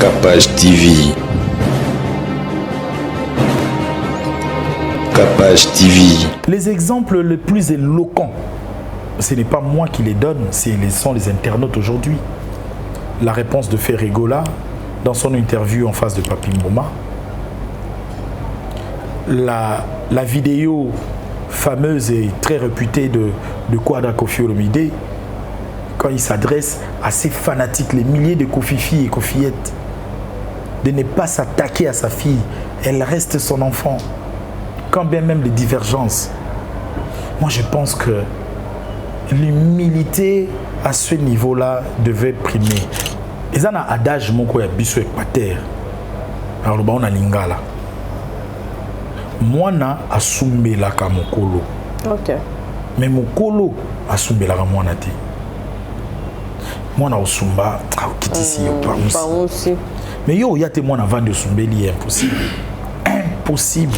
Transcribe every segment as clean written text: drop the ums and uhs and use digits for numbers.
Capage TV. Capage TV. Les exemples les plus éloquents, ce n'est pas moi qui les donne, sont les internautes aujourd'hui. La réponse de Ferregola dans son interview en face de Papi Mboma. La vidéo fameuse et très réputée de Kouada Kofi Olomide, quand il s'adresse à ses fanatiques, les milliers de Kofifi et Kofiettes, de ne pas s'attaquer à sa fille. Elle reste son enfant. Quand bien même les divergences. Moi, je pense que l'humilité à ce niveau-là devait primer. Et ça, un adage moko ya biso ekpater. Alors, on a lingala. Mwana asumbelaka mokolo. Ok. Mais mokolo asumbelaka mwana te. Mwana osumba okitisi yo pa aussi. Mais yo yate mwana vandi osumbeli impossible. Impossible.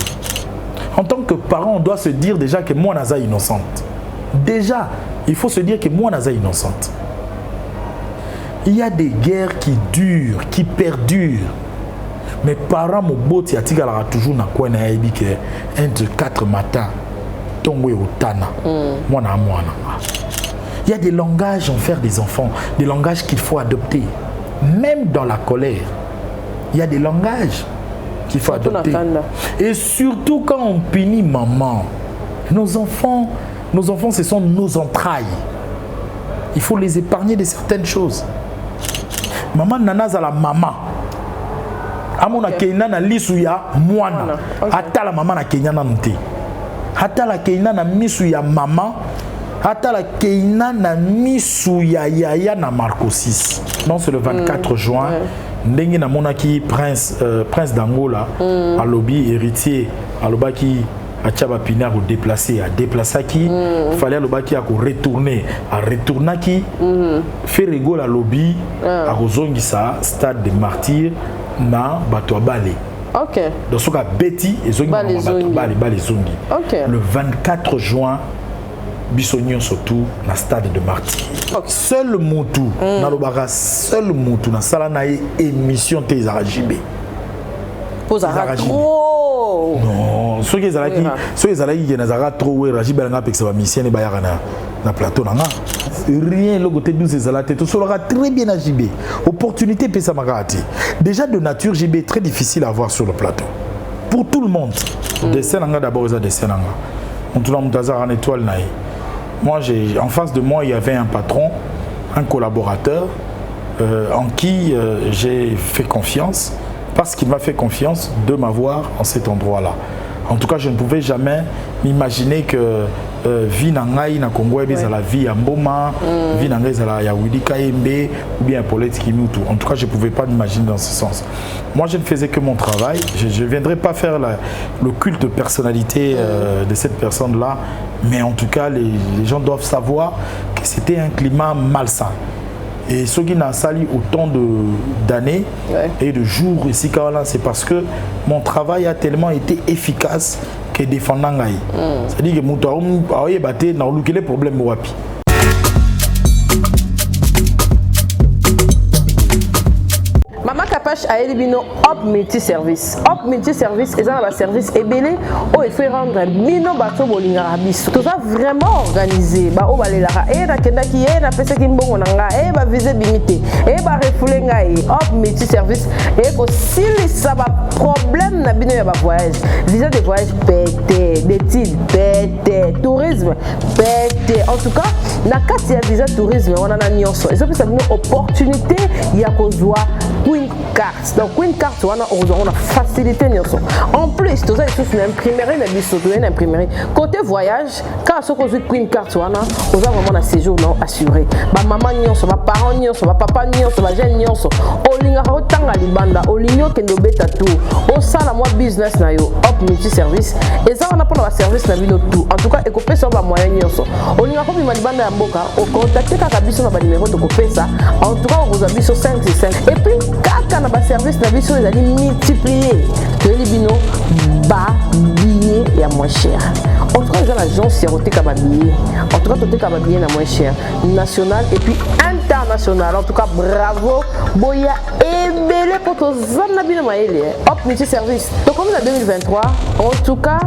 En tant que parent, on doit se dire déjà que moi naza innocente. Déjà, il faut se dire que moi naza innocente. Il y a des guerres qui durent, qui perdurent. Mes parents moboti atigala toujours na quoi na yebi que 1 de 4 matins tongo otana. Moi na mwana. Il y a des langages envers des enfants, des langages qu'il faut adopter. Même dans la colère, il y a des langages qu'il faut adopter. Et surtout quand on punit maman, nos enfants, ce sont nos entrailles. Il faut les épargner de certaines choses. Maman nana la maman. Amona keina na lisu ya mwana. Ata la maman na keina na nte. Ata la keina na misu ya maman. Ata la keina na misu ya yaya na Marco 6. Non, c'est le 24 juin. Ndenge na monaki prince d'Angola à lobby héritier à lobaki a tchaba pina ko déplacer à déplacer qui fallait lobaki a ko retourner à retourner qui fait rigole à lobby à kozongisa stade des martyrs na bato balé. OK. Donc soka beti et zongi balé zongi. OK. Le 24 juin Bissonnion surtout na stade de martyrs. Okay. Seul Moutou, na lobaka seul Moutou na sala na émission te Zarajibé. Pose à trop. Non, ceux qui na zara trop Rajibé nga peksa ba mission ba yaka na plateau na nga. Rien le côté nous ezala te tout sera très bien à JB. Opportunité pesa magati. Déjà de nature JB est très difficile à voir sur le plateau. Pour tout le monde. Dessin nga d'abord ça dessin nga. On tourne Moutazar en étoile naï. Moi, en face de moi, il y avait un patron, un collaborateur en qui j'ai fait confiance, parce qu'il m'a fait confiance de m'avoir en cet endroit-là. En tout cas, je ne pouvais jamais m'imaginer que vie nangai na Congo et la vie à Mboma, vie nangai à la Willy Kayembe ou bien Paulette Kimutu. En tout cas, je ne pouvais pas m'imaginer dans ce sens. Moi, je ne faisais que mon travail. Je ne viendrai pas faire le culte de personnalité de cette personne-là, mais en tout cas, les gens doivent savoir que c'était un climat malsain. Et ce qui n'a sali autant d'années et de jours ici, c'est parce que mon travail a tellement été efficace que défendant Ngaï. C'est-à-dire que Moutaoum a battu dans le problème wapi. Maman Capage a éliminé Hop Multiservice. Hop Multiservice est un service ébélé où il fait rendre mino bateau bolinga biso. Tout ça vraiment organisé. Ba o balela na kenda ki na pesa ki mbongo nanga ba visa limité ba refoulé ngai. Hop Multiservice ko sili ça ba problème na bino ya ba voyage. Visa de voyage pété, d'études pété, tourisme pété. En tout cas, na kati ya visa tourisme on a na nyonso. Et ça peut une opportunité ya kozwa Queen Card. Donc Queen Card on a facilité nyonso. En plus, tout ça est une imprimerie na biso, une imprimerie. Côté voyage, quand on a Queen Card on a vraiment un séjour non assuré. Ba maman nyonso, ba parents nyonso, ba papa nyonso, ba jeune nyonso. Olinga otanga libanda, olinyo kendo beta tout. O sala moi business na yo, Hop Multiservice. Et ça on a pour le service na bino tout. En tout cas, ekopé ça ba moyen nyonso. Olinga ko bima libanda ya mboka, o contacter kaka biso na ba numéro de kopé ça. En tout cas, on vous a biso 565. Et puis kaka na ba service na biso ezali multiplier. Que les bino ba billet ya moins cher. En tout cas, ils ont l'agence qui a roté comme billet. En tout cas, roté comme billet na moins cher. National et puis international. En tout cas, bravo boya ebele pour to zana bino maele hop multi-service. Donc comme en 2023, en tout cas,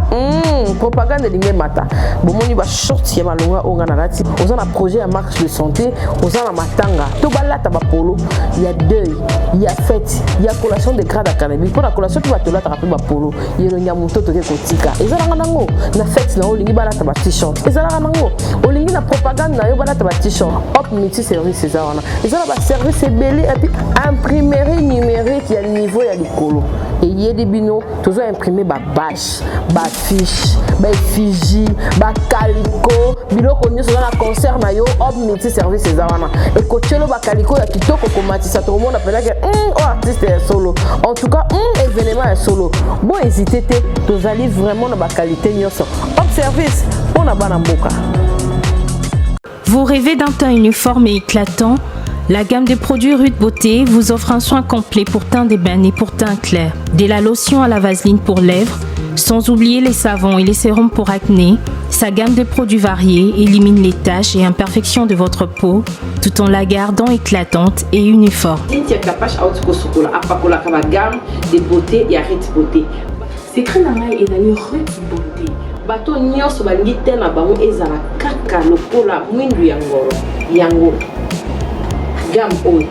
propagande de mata. Bomoni ba short ya malonga onga na lati. Aux un projet à marque de santé, aux un matanga. To balata ba polo, il y a deuil, il y a fête, il y a collation de grade à cannabis. Pour la collation tu vas te la rappeler ba polo. Il y a le nyamuto to ke kotika. Ezala nango na fête na olingi balata ba t-shirt. Ezala nango olingi na propagande na yo balata ba t-shirt. Hop multi-service ezala. Ezala ba service belé et puis imprimerie numérique, il y a le niveau, il y a l'écolo. Et il y a des binos, toujours imprimer ba bâche, ba fiche, ba effigie, ba calico, bilo konyo sur la concert na yo, hop multi-service ezala. Et coachelo ba calico ya kitoko komati ça tout le monde appelle que artiste est solo. En tout cas, événement est solo. Bon hésitez tous allez vraiment dans ba qualité nyonso. Hop service, on a bana mboka. Vous rêvez d'un teint uniforme et éclatant? La gamme de produits Rude Beauté vous offre un soin complet pour teint d'ébène et pour teint clair. De la lotion à la vaseline pour lèvres, sans oublier les savons et les sérums pour acné, sa gamme de produits variés élimine les taches et imperfections de votre peau tout en la gardant éclatante et uniforme. Cynthia Kapash Autikosokola apakola kaba gamme de beauté et Rude Beauté. Secret nangai ezali Rude Beauté. Bato nyonso balingi te na bango ezala kaka lokola mwindu ya ngolo yango gamme oyo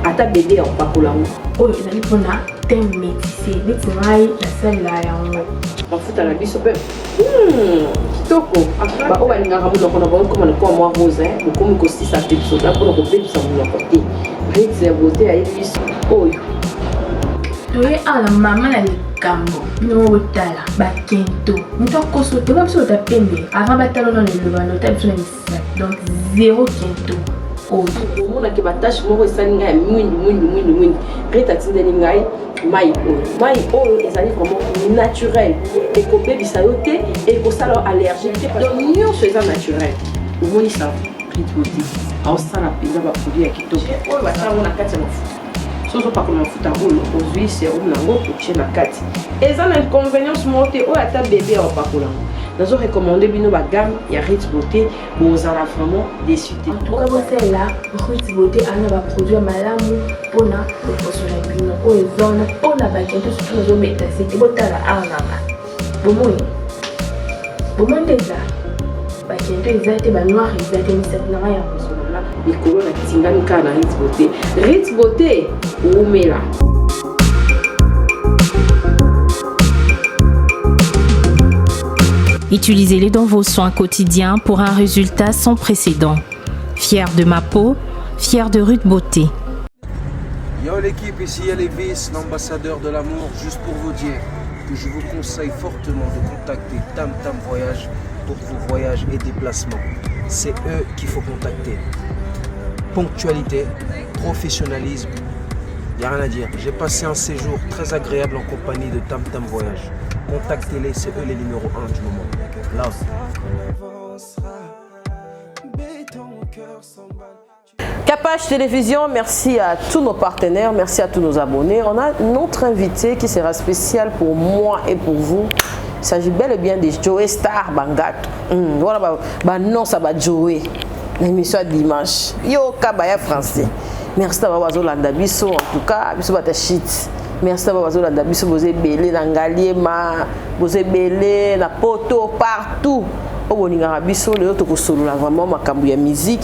ata bébé ya opakola ngo oyo ezali mpona teint métissé neti ngai nasalela yango mafuta na biso mpe kitoko baoyo balingaka monoko na bango koma lokola mwa rose bokomi kosisa mpe biso da mpona kobebisa monoko te rite ya beauté ayebi biso oyo toye ala mama na likambo bino otala bakento moto akoso te ba biso ota pembe avant batalo na lelobano ota biso na misaki donc zéro kento oyo omonaki batache moko esali ngai ya mwindu rite atindeli ngai mai oyo ezali vraiment naturel ekobebisa yo te ekosala allergie te donc nyonso eza naturel omonisa rite beauté aosala mpenza baproduit ya kitoko oyo basalango na kati ya mafuta sozo pakola mafuta oyo ozwi serum nango otie na kati eza na inconvénience moko te oyo ata bébé aopakola ngo nazo recommandé bino ba gamme ya Rude Beauté bozala vraiment déçu te. En tout cas bosala Rude Beauté ana ba produit malamu pona loposo na bino oyo zona pona bakento surtout nazo meta sete botala arnama bomoi bomondeza bakento ezate ba noir ezate misatu na ya bosona likolo na tingani ka na Rude Beauté. Rude Beauté umela. Utilisez-les dans vos soins quotidiens pour un résultat sans précédent. Fier de ma peau, fier de Rude Beauté. Yo l'équipe, ici Lévis, l'ambassadeur de l'amour, juste pour vous dire que je vous conseille fortement de contacter Tam Tam Voyage pour vos voyages et déplacements. C'est eux qu'il faut contacter. Ponctualité, professionnalisme, il n'y a rien à dire. J'ai passé un séjour très agréable en compagnie de Tam Tam Voyage. Contactez-les, c'est eux les numéros 1 du moment. Love. Kapash Télévision, merci à tous nos partenaires, merci à tous nos abonnés. On a notre invité qui sera spécial pour moi et pour vous. Il s'agit bel et bien de Joey Star Bangato. Voilà, non, ça va Joey. L'émission de dimanche. Yo, Kabaya français. Merci d'avoir Zolanda Bisso, en tout cas, Bisso Bata Shit. Merci d'avoir Zolanda Bisso, vous êtes belé dans Galiema, vous êtes belé dans Poto, partout. Au Boninga Bisso, les autres solo là, vraiment, ma cambouille musique.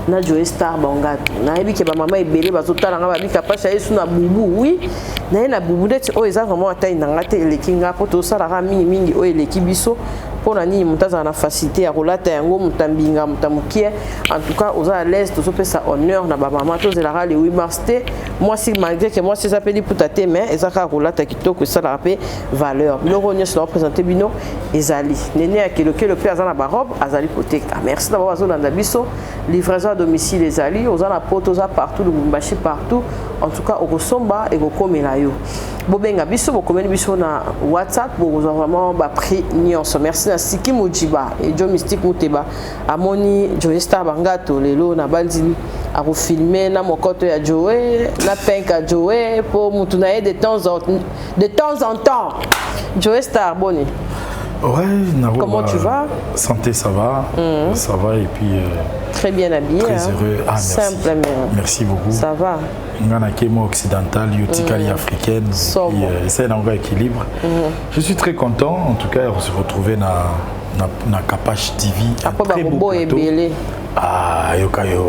Na Joey Star Bangato. Na ebi ke ba mama ebele bazotala nga babi Kapash yesu na bubu oui. Na na bubu deti o eza vraiment atai na ngate elekinga poto sala ka mingi o eleki biso. Pona nini mutaza na facilité ya kolata yango mutambinga mutamukie. En tout cas, aux à l'aise tous pesa honneur na ba mama to zelaka le 8 mars te. Moi si malgré que moi si ça peli putate mais ezaka kolata kitoko sala rapé valeur. Biloko nyonso na présenter bino ezali. Nene akeloke le pe azana ba robe azali poteka. Merci d'avoir bazolanda biso. Livraison à domicile les alliés, aux la porte, aux partout, le Mumbashi partout. En tout cas, au Kosomba et au Komelayo. Bobenga biso, bokomeni biso na WhatsApp, pour vous vraiment prix nyonso. Merci na Siki Mujiba et Joe Mystique Muteba. Amoni Joey Star Bangato, lelo na bandini. A refilmer na mokoto ya Joey, na penka Joey pour mutunaye de temps en temps. Joey Star boni. Ouais, Naro, Comment tu vas? Santé, ça va. Ça va et puis... Très bien habillé. Très hein. heureux. Ah, merci. Simplement. Merci beaucoup. Ça va. Ngana Kemo occidental, Yotikali africaine. C'est un équilibre. Je suis très content, en tout cas, de se retrouver dans Kapash TV. Après, très beau plateau. Ah, yokayo.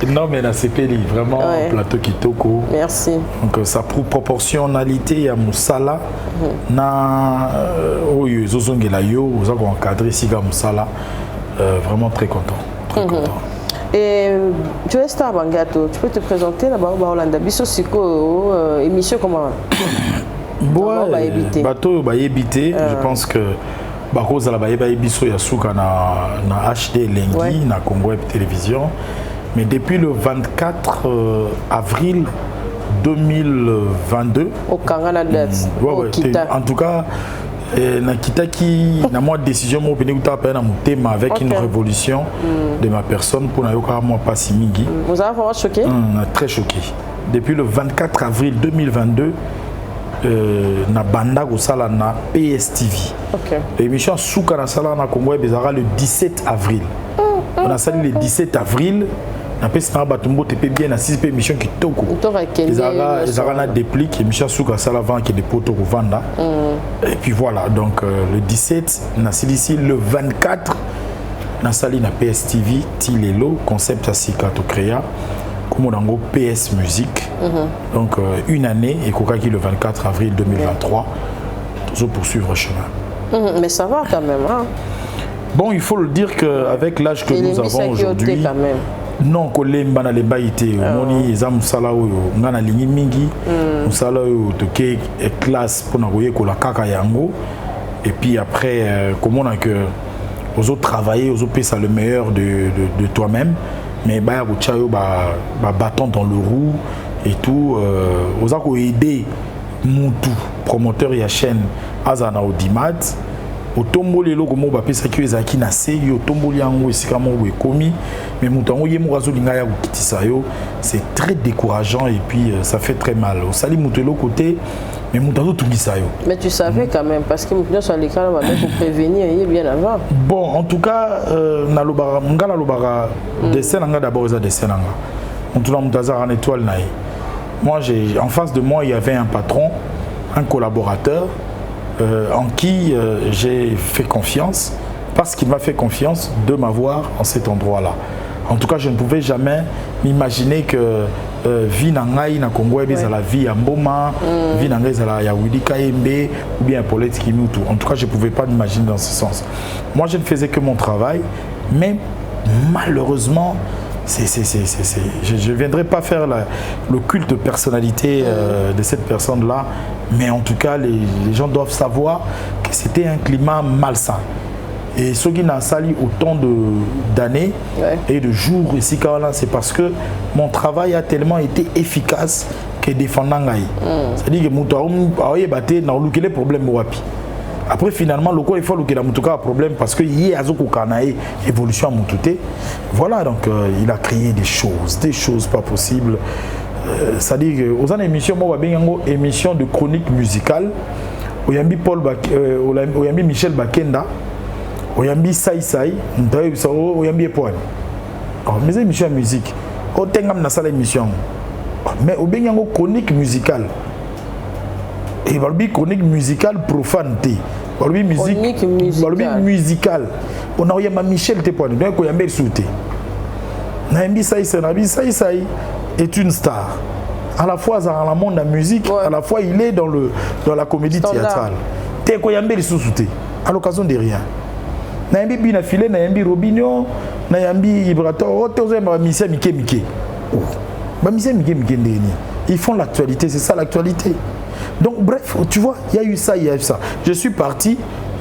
Non, mais la CPLI, vraiment, un plateau qui toko. Merci. Donc, ça prouve proportionnalité à Moussala. Na, Zozongela yo, vous avez encadré Siga Moussala. Vraiment très content. Très content. Et tu es Star Bangato, tu peux te présenter là-bas au Hollande. Bisso Siko, émission comment? Bon, bateau, je pense que. Bakoza la baye biso ya suka na HD Lengi na Congo Web Télévision, mais depuis le 24 avril 2022 au Kangana date en tout cas na kitaki na moi décision mo pene kuta pa na mutema avec une révolution de ma personne pour na yoka moi pas mingi. Vous avez vraiment choqué? Très choqué. Depuis le 24 avril 2022 na banda kosala na PSTV. L'émission Souka na sala na Congo bezara le 17 avril. On a sali le 17 avril. Na pesi na batumbo te bien na 6 émission qui toko. Ezara na déplique émission Souka sala avant que des potos vanda. Et puis voilà, donc le 17 na ici le 24 na sali na PSTV Tilelo concept asika to créa. Comme on a PS Musique. Donc une année et Kokaki le 24 avril 2023. Toujours poursuivre le chemin. Mais ça va quand même. Hein? Bon, il faut le dire qu'avec l'âge que nous avons aujourd'hui, non, kolemba na lemba ité, moni eza musala oyo ngana lingi mingi, musala oyo toke classe pour na koye ko la kaka yango. Et puis après comment on a que aux autres travailler, aux autres ça le meilleur de toi-même. Mais bah chayo bâton dans le roue et tout aux ako aider Moutou promoteur ya chaîne azana audimat au tomboli loko mo ba pesa ki ezaki na se yo tomboli yango esika mo ekomi mais mutango yemo azolinga ya kokitisa yo c'est très décourageant et puis ça fait très mal au sali mutelo côté mais mutango tungisa yo. Mais tu savais quand même parce que mutango sur l'écran va pour prévenir bien avant. Bon en tout cas na lobara ngala lobara dessin nga d'abord ça dessin nga. Mutango mutaza en étoile naï. Moi en face de moi il y avait un patron, un collaborateur en qui j'ai fait confiance parce qu'il m'a fait confiance de m'avoir en cet endroit-là. En tout cas, je ne pouvais jamais m'imaginer que vie nangai na Congo est la vie à Mboma, vie nangai à la Willy Kayembe ou bien Paulette Kimutu. En tout cas, je ne pouvais pas m'imaginer dans ce sens. Moi, je ne faisais que mon travail, mais malheureusement, je ne viendrai pas faire le culte de personnalité de cette personne-là, mais en tout cas, les gens doivent savoir que c'était un climat malsain. Et ce qui n'a sali autant d'années et de jours ici, c'est parce que mon travail a tellement été efficace que défendant. C'est-à-dire que mon problème. Après finalement, le il faut que la mutuka a problème parce que y a évolution à Mutute. Voilà, donc il a créé des choses pas possibles. C'est-à-dire que aux émissions, moi j'ai émission de chronique musicale. Oyambi oyambi Michel Bakenda, oyambi Sai, oyambi Epoine. Mes émissions de musique, otengam na sala émission. Mais obenyango chronique musicale. Et balbi chronique musicale profanité. Balbi musique musicale. On a eu Michel Tepoine, donc on a mis souté. Naimbi Sai est une star. À la fois dans le monde de la musique, à la fois il est dans la comédie théâtrale. T'es quoi yambe le souté à l'occasion de rien. Naimbi Binafile, Naimbi Robinho, Naimbi Ibrato, Otezo Misia Mike. Misia Mike. Ils font l'actualité, c'est ça l'actualité. Donc bref, tu vois, il y a eu ça. Je suis parti,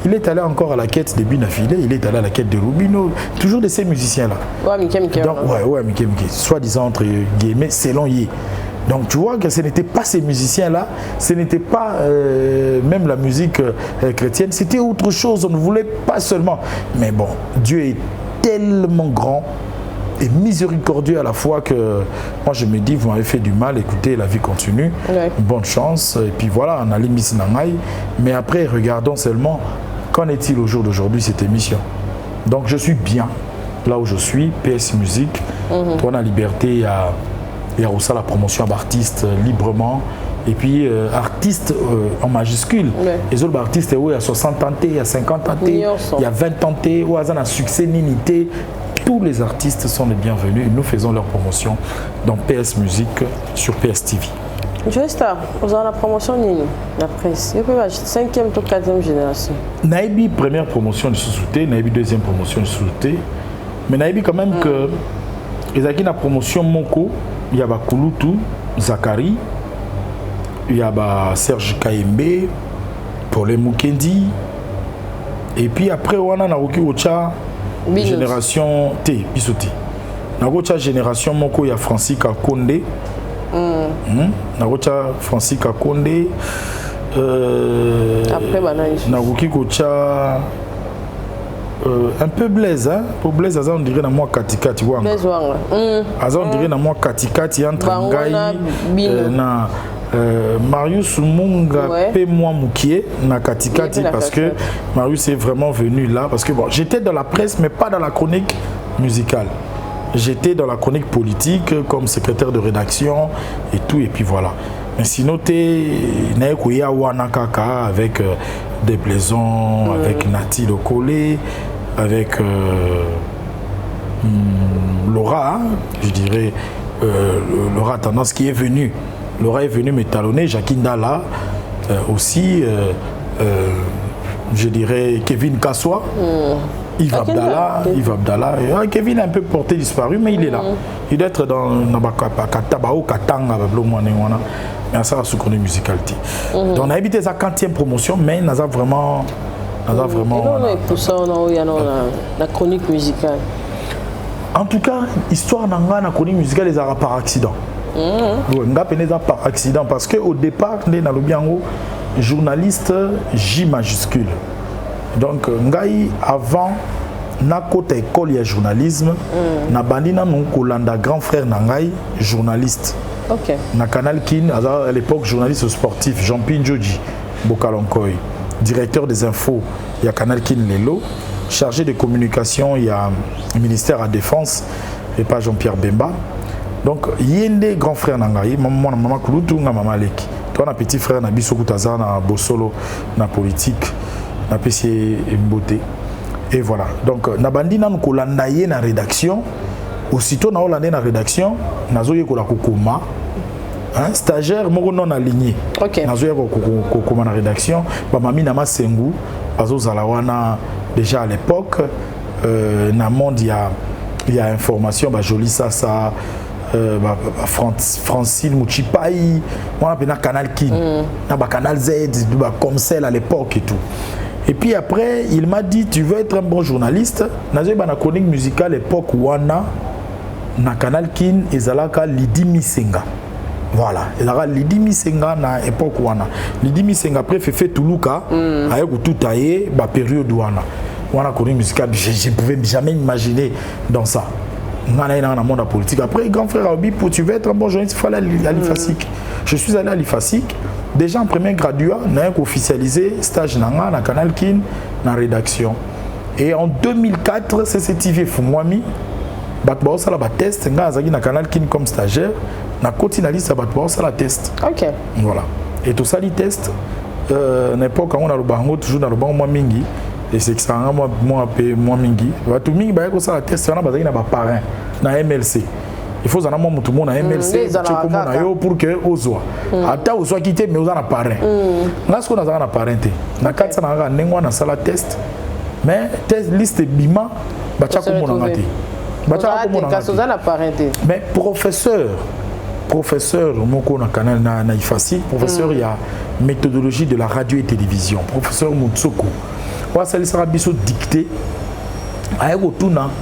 il est allé encore à la quête de Binafile, il est allé à la quête de Rubino, toujours de ces musiciens-là. Ouais, Mike. Donc, Mike. Soi-disant entre guillemets, selon Yé. Donc tu vois que ce n'était pas ces musiciens-là, ce n'était pas même la musique chrétienne, c'était autre chose, on ne voulait pas seulement. Mais bon, Dieu est tellement grand et miséricordieux à la fois que moi je me dis vous m'avez fait du mal, écoutez, la vie continue, bonne chance, et puis voilà, on a l'émission Nangaï, mais après regardons seulement qu'en est-il au jour d'aujourd'hui cette émission. Donc je suis bien là où je suis, PS Musique, on a liberté, il y a aussi la promotion d'artistes librement. Et puis, artistes en majuscule. Les autres artistes, il y a 60 ans, il y a 50 ans, il y a 20 ans, il y a un succès, ninité. Tous les artistes sont les bienvenus et nous faisons leur promotion dans PS Musique sur PS TV. Juste là, vous avez la promotion Nini, la presse. Il y a 5e ou 4e génération. Naïbi, première promotion de sous-souté, Naïbi, deuxième promotion de sous-souté. Mais Naïbi, quand même, que les acquis de la promotion Moko, il y a Kouloutou, Zakari. Il y a Serge Kaembe, Paul Mukendi, et puis après on a Ocha génération T, Bisoti. Ocha génération Moko, il y a Francis Kakonde. Ocha Francis Kakonde. Après Naruki Ocha un peu Blaise, hein? Pour Blaise, on dirait dans moi Katikati. Blaise Wanga. On dirait dans moi Katikati entre Ngaï na Marius Munga pe moi Moukié na Katikati parce que Marius est vraiment venu là parce que bon, j'étais dans la presse mais pas dans la chronique musicale. J'étais dans la chronique politique comme secrétaire de rédaction et tout et puis voilà. Mais sinon t'es naekuya wanakaka avec des Blaisons, avec Nati Lokole, avec Laura, hein, je dirais Laura Tendance qui est venue. Laura est venue me talonner, Jacqueline Dalla aussi, je dirais Kevin Kassoua, Yves Abdallah. Kevin a un peu porté disparu, mais il est là. Il doit être dans Katabao, Katanga, mais ça va se connaître musicalité. Donc on a évité sa 40e promotion, mais on a vraiment. Pour ça, on a la chronique musicale. En tout cas, l'histoire de la chronique musicale est par accident. Par accident parce qu'au départ, on est journaliste J majuscule. Donc, avant, na côté école de journalisme, na bandina nous kolanda grand frère nangai journaliste. OK. Na Canal Kin à l'époque journaliste sportif Jean-Pierre Joji Bokalonkoy, directeur des infos, il y a Canal Kin Lelo, chargé de communication, il y a le ministère de la Défense et pas Jean-Pierre Bemba. Donc, yende grand frère nangai, maman Kulutu nga maman Leki. Toi na petit frère na biso kutaza na bosolo na politique na PC Mbote. Et voilà. Donc, nabandi na kolanda ye na rédaction. Aussitôt na olanda na rédaction, nazoye kola kokoma. Hein, stagiaire moko non aligné. OK. Nazoye kokoma na rédaction, ba mami na masengu, bazo zalawana déjà à l'époque na monde il y a information ba joli ça Francine Mouchipai, on a un Canal Kin, un Canal Z, comme celle à l'époque et tout. Et puis après, il m'a dit, tu veux être un bon journaliste, dans une chronique musicale époque Wana, na Canal Kin, et Zalaka Lidi Misenga. Voilà, et là Lidi Misenga na époque Wana. Lidi Misenga après fait Toulouka, avec tout taillé, ba période Wana. Wana chronique musicale, je ne pouvais jamais imaginer dans ça. Dans le monde politique. Après, grand frère Aobi, pour tu veux être un bon journaliste, il faut aller à l'IFASIC. Je suis allé à l'IFASIC. Déjà en premier graduat, j'ai officialisé stage dans Canal Kin, dans la rédaction. Et en 2004, CCTV Fumwami, j'ai fait un test, j'ai Canal Kin comme stagiaire, j'ai continué à faire un test. OK. Voilà. Et tout ça, les tests, à l'époque, on a toujours dans le banc Mingi. Et c'est que ça a moi mingi. Tout mingi ba ko ça test on a bazaki na ba parrain na MLC. Il faut zana moi tout le monde na MLC pour que ozwa. Ata ozwa quitter mais ozana parrain. Là ce qu'on a na parrain té. Na 400 na ngwa na sala test. Mais test liste bima ba cha ko mona ngati. Ba cha ko mona ngati. Mais professeur moko na canal na ifasi, professeur il y a méthodologie de la radio et télévision. Professeur Mutsoko. Ça sera biso dicté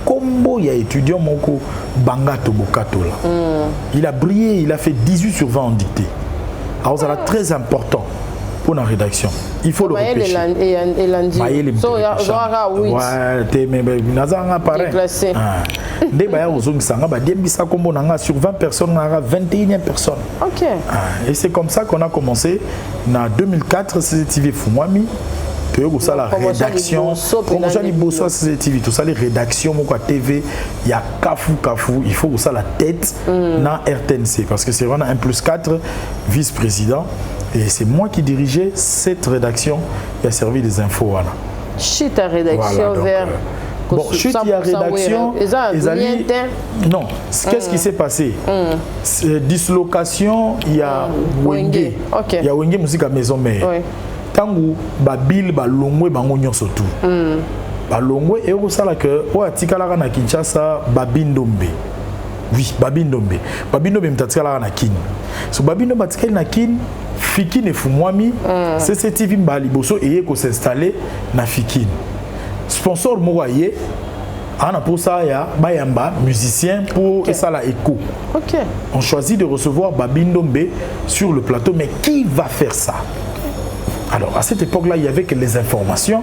combo il y a étudiant moko Bangato Bokato là. Il a brillé, il a fait 18 sur 20 en dictée. Alors ça très important pour la rédaction. Il faut le repêcher. Et lundi. So, il y aura 8. Ouais, mais Nazanga pareil. Déclassé. Dès sur 20 personnes, on aura 21e personne. Ok. Et c'est comme ça qu'on a commencé. En 2004, CCTV Fumwami. Puis ça la rédaction. Promotion du Bosso CCTV. Tout ça les rédactions, mon TV. Il y a Kafou. Il faut ça la tête dans RTNC parce que c'est vraiment 1+4 vice-président. Et c'est moi qui dirigeais cette rédaction qui a servi des infos. Voilà. Chute à rédaction vers. Bon, chute à rédaction. Non, qu'est-ce qui s'est passé? Dislocation, il y a Wenge. Il y a Wenge musique à maison mère. Tangu Babil, Balongwe, Bangonyo surtout. Balongwe, et au sala que, Tikala na Kinshasa, Babindombe. Oui, Babindombe. Babindombe mtatikala na Kin. So Babindombe mtatikala na Kin. Fikine et Fumwami, CCTV Mbali Bosso et ko s'installer na Fikine. Sponsor Mouraye, on a pour ça ya Bayamba musicien pour ça la écho. OK. On choisit de recevoir Babindombe sur le plateau, mais qui va faire ça? Alors à cette époque-là, il y avait que les informations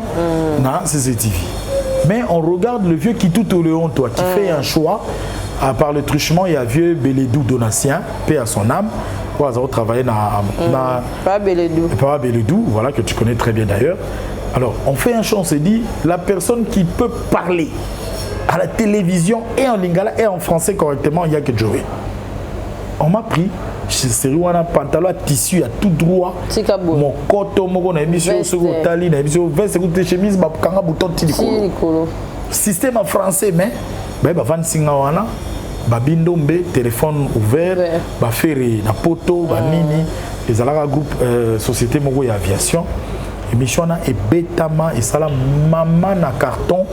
dans CCTV. Mais on regarde le vieux qui tout au Léon toi qui fait un choix. À part le truchement, il y a vieux Bélédou Donatien, paix à son âme. Pour avoir travaillé Pas Bélédou, voilà, que tu connais très bien d'ailleurs. Alors, on fait un choix, on s'est dit, la personne qui peut parler à la télévision et en lingala et en français correctement, il n'y a que Joey. On m'a pris, c'est un pantalon à tissu à tout droit. Mon coton, mon émission, sur Tali, émission 20 secondes de chemise, ma kanga bouton tilicolo. Système en français, mais, ben, 25 ans, Babindombe, téléphone ouvert, Bafere, Napoto, Banini, les Alara groupe Société Mogo et Aviation. Émission et Betama et Salam Maman na carton,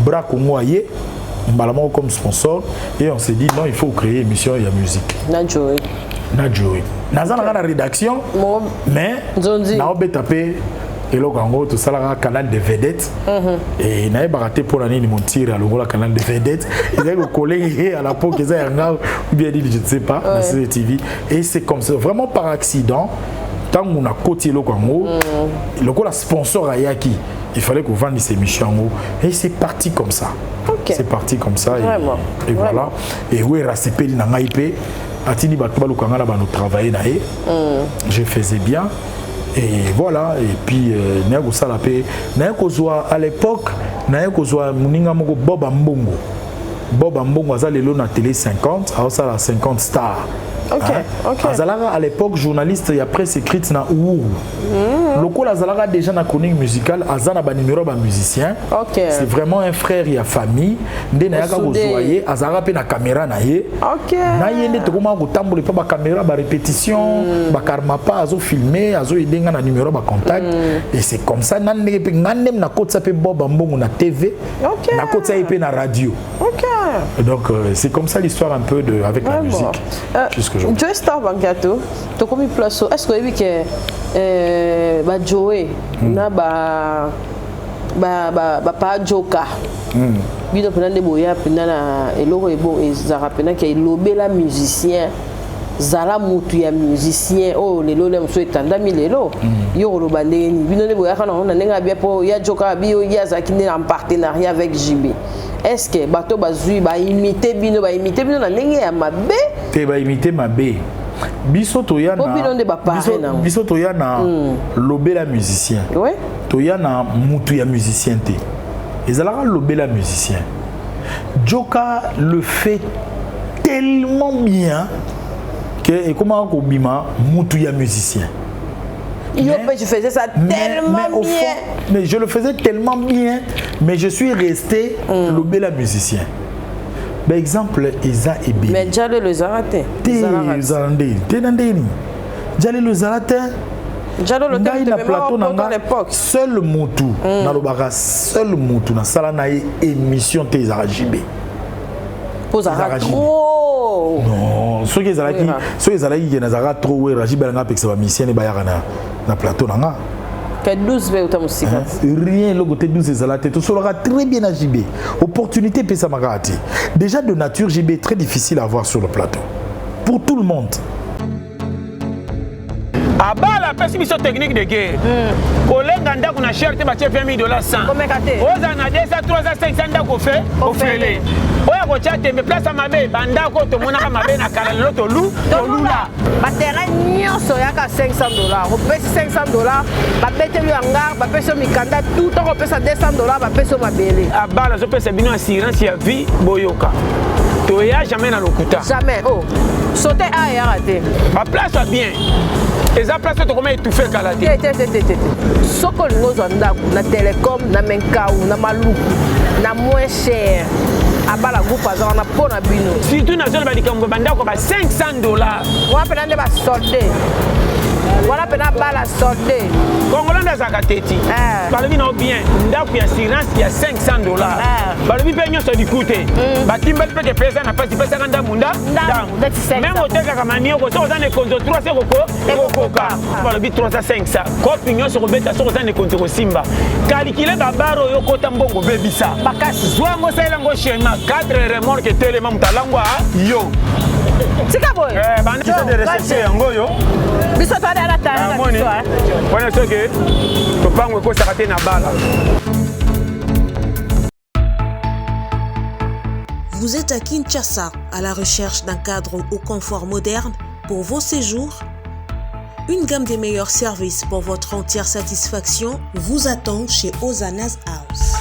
bras Kongoye, Mbalamo comme sponsor. Et on s'est dit non, il faut créer émission et la musique. Nadjoé. Nazana la rédaction, mais Nao Betapé. Et là, tout ça, là, canal de vedettes. Et il n'a pas raté pour l'année de monter à le canal de vedettes. Il a collé à la peau qu'ils ont bien dit, je ne sais pas, dans CCTV. Et c'est comme ça, vraiment par accident, tant qu'on a côté le Congo, le sponsor à Yaki, il fallait qu'on vende ces missions. Et c'est parti comme ça. C'est parti comme ça. Et voilà. Et oui, Rasepeli n'a pas été. Atini Batouba Kangala va nous travailler. Je faisais bien. Et voilà, et puis à l'époque, Bob Ambongo a na télé 50, à la 50 stars. À l'époque, journaliste, il y a presse écrite na Ouru. Loco Azalaga déjà na chronique musicale, Azana ba numéro ba musicien. C'est vraiment un frère et famille. Ndé na yaka gozoyer, Azara pe na caméra na ye. Na yende to koma ko tambole pa ba caméra ba répétition, ba karma pa azo filmer, azo edenga na numéro ba contact. Et c'est comme ça nan pe ngandem na kotsa pe Bob Ambongo na TV. Na kotsa pe na radio. Donc c'est comme ça l'histoire un peu de avec la musique. Joey Star Bangato, tu as mis place. Est-ce que tu as dit que Joey n'a pas Joka? Il a des boya, il a lobé la musicien. Zala mutu ya musicien oh lelo le mso etanda mi lelo yo lo baleni bino ne boya kana on nenga bien po ya Joka bio ya zakine en partenariat avec JB. Est-ce que bato bazui ba imiter bino na ndenge ya mabe te ba imiter mabe biso to ya na biso to ya na lobé la musicien to ya na mutu ya musicien te ezalaka lobé la musicien. Joka le fait tellement bien que et comment on bima mutu ya musicien. Je faisais ça tellement bien. Mais je le faisais tellement bien, mais je suis resté le bel musicien. Par exemple, Eza et Bé. Mais Djale le Zarate. Djale le Zarate. Djale le Zarate. Na plateau à l'époque. Seul Moutou. Na lobara seul Moutou. Na salana émission te Zarajibé. Pour trop. Non, ceux qui ont Nazara trop ouais Rajibé n'a pas que ça va mission et bayara na plateau nanga. Que 12 ve uta musika. Rien le côté 12 ezalate tout sera très bien à JB. Opportunité pesa magati. Déjà de nature JB est très difficile à voir sur le plateau. Pour tout le monde. abala pesi biso technique de guerre kolenga ndako na cher te batie $20 100 oza na 200 300 500 ndako fe ofele oya kotia tembe place ya mabe bandako tomonaka mabe na kala lelo tolula baterrain nyonso yaka $500 opesi $500 babeteli yangar bapesi yo mikanda tout ntango opesa $200 bapesi yo mabele abala azopesa bino assurance ya vie boyoka toya jamais na lokuta jamais saute ayaka te baplace ya bien eza place oyo tokoma étouffe kala te soki olingi ozwa ndako na telecom na menkau na maluku na moins cher abala groupe aza wana mpo na bino surtout nazoloba likambo bandako ba $500 wana mpena nde basolde wana mpena bala solde congolais azalaka teti balobi nao bien ndako ya assurance ya $500 balobi mpe nyonso liku te batimbeli mpe ke pesa na pasi pesaka ndambo meme otekaka manioko soki oza na ekonzo 3 ekokoka balobi 300 kopi nyonso kobeta soki oza na ekonzo kosimba kalikile babare oyo okota mbongo bebisa zwango osayelango shema 4 remorke etelema moto alangwa yo tika boye bandisa de recherche yango oyo biso toade ala tala na biso wana soki topango ekosaka te na bala. Vous êtes à Kinshasa à la recherche d'un cadre au confort moderne pour vos séjours? Une gamme des meilleurs services pour votre entière satisfaction vous attend chez Hosanna's House.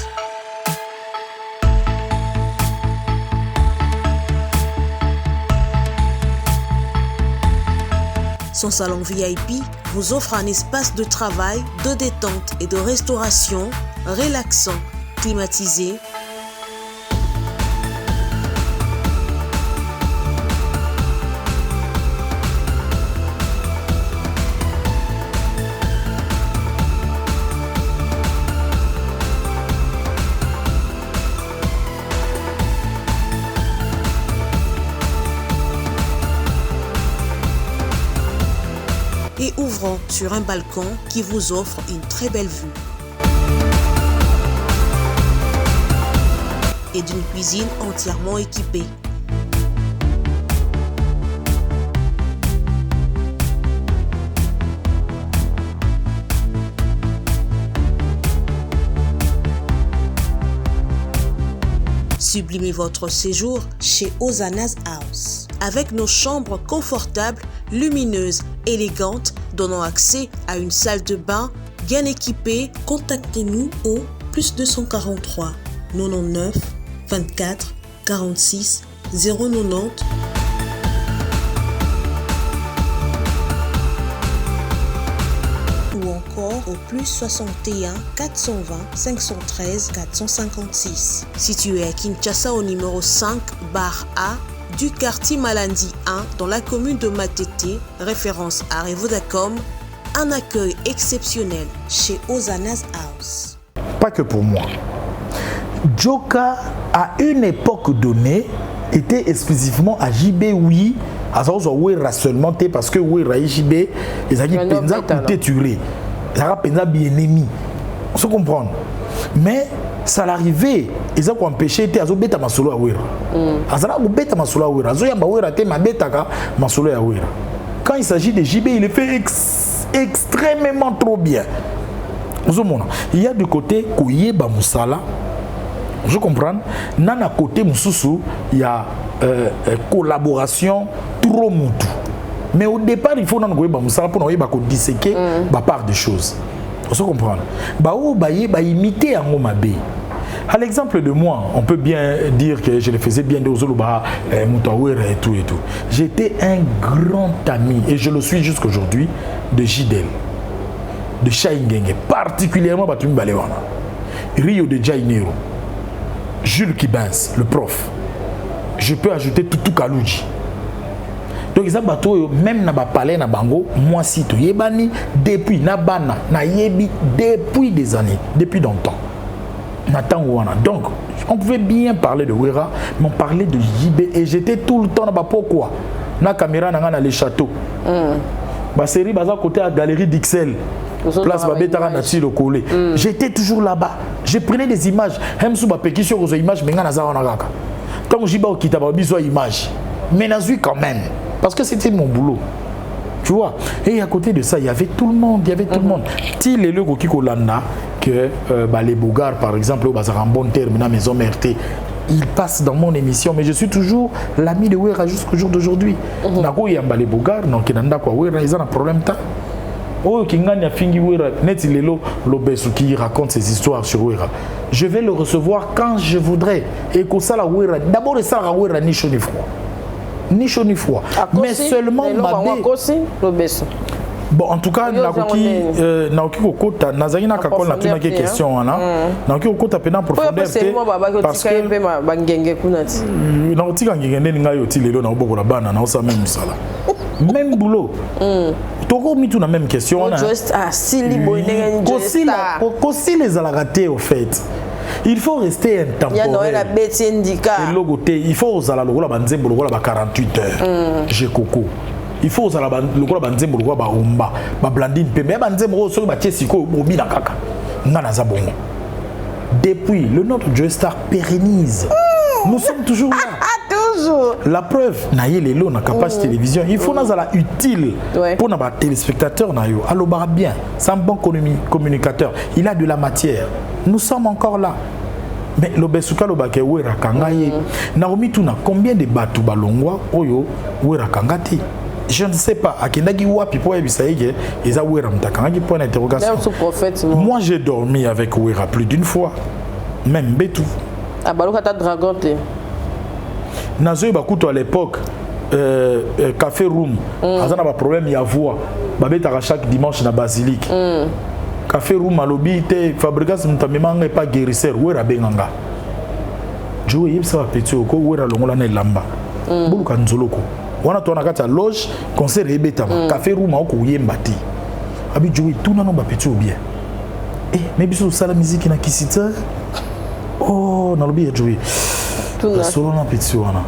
Son salon VIP vous offre un espace de travail, de détente et de restauration relaxant, climatisé, et ouvrant sur un balcon qui vous offre une très belle vue. Et d'une cuisine entièrement équipée. Sublimez votre séjour chez Hosanna's House. Avec nos chambres confortables, lumineuses, élégantes, donnant accès à une salle de bain bien équipée, contactez-nous au +243 99 24 46 090 ou encore au +61 420 513 456. Situé à Kinshasa au numéro 5 bar A du quartier Malandi 1 dans la commune de Matete, référence à Revodacom, un accueil exceptionnel chez Hosanna's House. Pas que pour moi. Joka, à une époque donnée, était exclusivement à JB, oui, à Wera seulement, parce que Wera et JB, ils avaient pensa coûté tuer. Ils avaient pensa bien ennemi. On se comprend. Mais ça l'arrivait, ils ont empêché de faire bêta masolo à Wera. Ils ont bêta masolo à Wera. Ils ont Wera te ma bêta masolo à Wera. Quand il s'agit de JB, il est fait extrêmement trop bien. Il y a du côté Kouye Bamoussala. Je comprends. Nana côté Moussoussou, il y a collaboration trop moutou. Mais au départ, il faut Nana Kouye Bamoussala pour nous disséquer la part des choses. Vous comprenez? Imiter en Omabé. À l'exemple de moi, on peut bien dire que je le faisais bien de Ozoluba, Moutawera et tout et tout. J'étais un grand ami, et je le suis jusqu'aujourd'hui, de Jidel, de Chaingenge, particulièrement Batumi Balewana, Rio de Janeiro, Jules Kibens, le prof. Je peux ajouter Toutou Kalouji. Donc ils ont même na palais na bango, moi si tu yebani depuis na bana na yebi depuis des années, depuis longtemps. Donc on pouvait bien parler de Wera, mais on parlait de JB et j'étais tout le temps là-bas. Pourquoi? Na caméra na les châteaux. Ma série baza côté à galerie d'Ixelles. Place Babetara Natsilo Kolé. J'étais toujours là-bas. Je prenais des images. Même sous ma pétition aux images, mais quand je dis au Kitaba, besoin images. Mais nazui quand même. Parce que c'était mon boulot. Tu vois. Et à côté de ça, il y avait tout le monde. Il y avait tout le monde. Til et le Kiko Landa, que les Bougars, par exemple, au Bazar en bon terme, dans Maison MRT, il passe dans mon émission, mais je suis toujours l'ami de Wera jusqu'au jour d'aujourd'hui. Nako yamba les Bougars, donc il y a Wera, ils ont un problème. Oh, Kingani a fini Wera, net il est là, l'Obesu qui raconte ses histoires sur Wera. Je vais le recevoir quand je voudrais. Et que ça la Wera, d'abord ça la Wera ni chaud ni froid. Ni chaud ni froid. Mais seulement bon, en tout cas, Naoki Kokota, Nazarina Kakol n'a plus de questions. Naoki Kokota pénant profondeur. Parce que Naoki Ngengende Ngayoti Lelo Naoboko la Bana, Naosa même ça là. Même boulot. Toko mitu na même question. Kosi les alagaté au fait. Il faut rester intemporel. Il faut aux alalogola banzembo logola ba 48 heures. J'ai coco. Il faut aux alalogola banzembo logola ba omba, ba blandine pe mais banzembo so ba tiesiko bobi na kaka. Ngana za bongo. Depuis le notre Joystar pérennise. Nous sommes toujours là. Toujours. La preuve, naïe les lots na capacité télévision, il faut nazala utile pour nos téléspectateurs na yo. Allo bar bien, c'est un bon communicateur. Il a de la matière. Nous sommes encore là. Mais l'obesuka lobake wera kangaye. Naomi tuna combien de batu balongwa oyo wera kangati. Je ne sais pas. Akendagi wapi po ebisaige eza wera mtakangaki point d'interrogation. Moi j'ai dormi avec wera plus d'une fois. Même Betou. Ah bah le dragon te. Nazoy bakuto à l'époque café room azana ba problème ya voix babeta chaque dimanche na basilique café room alobi te fabrikas mutamemanga pas guérisseur wera benganga jo yebsa ba petit oko wera longola na lamba buluka nzoloko wana to na kata loge concert ebeta café room oko yemba ti abi jo tuna no ba petit bien mais biso sala musique na kisita oh na lobi jo solo na petit wana.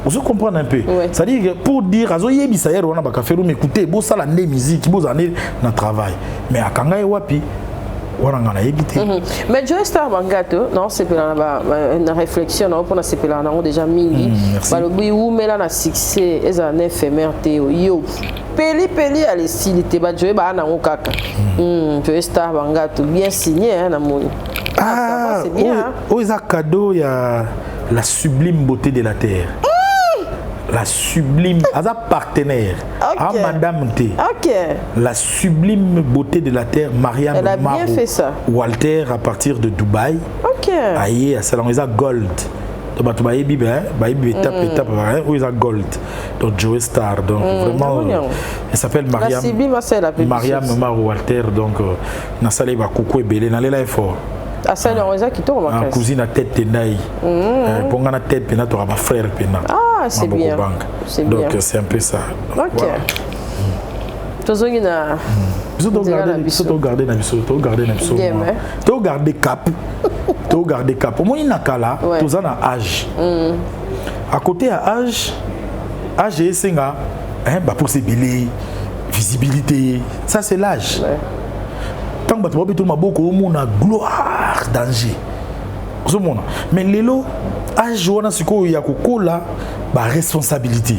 Vous comprenez un peu. C'est-à-dire que pour dire azoye bisayer wana ba café room écouter bo sala ne musique bo zané na travail. Mais akanga e wapi wana ngana yebité. Mais Joystar bangato non c'est une réflexion non pour na sepela na déjà mingi. Balobi ou mela na succès eza na éphémère te yo. Peli à l'estilité ba Joy ba na ngokaka. Joystar bangato bien signé na moni. Ah, c'est bien. Oh, ils ont cadeau, il y a la sublime beauté de la terre. La sublime, Aza partenaire. À Madame T. La sublime beauté de la terre, Mariam Elle a bien fait ça. Walter à partir de Dubaï. Aïe, à Salon, ils ont gold. Donc, tu vas étape, où ils ont gold. Donc, Joystar. Donc, vraiment, elle s'appelle Mariam Walter. Donc, Nassale va coucou et belé. N'allez là, fort. Ah, c'est le qui tourne ma cousine à tête tenaille. Pour la tête pena tu ma frère pena. Ah, c'est bien. C'est bien. Donc c'est un peu ça. OK. Tozongi na biso garder cap. To garder cap. Au moins il nakala, toza na âge. À côté à âge et senga ba possibilité, visibilité, ça c'est l'âge. Tant que tu vas tout maboko au monde gloire danger. Mais lelo âge wana siko ya kokola ba responsabilité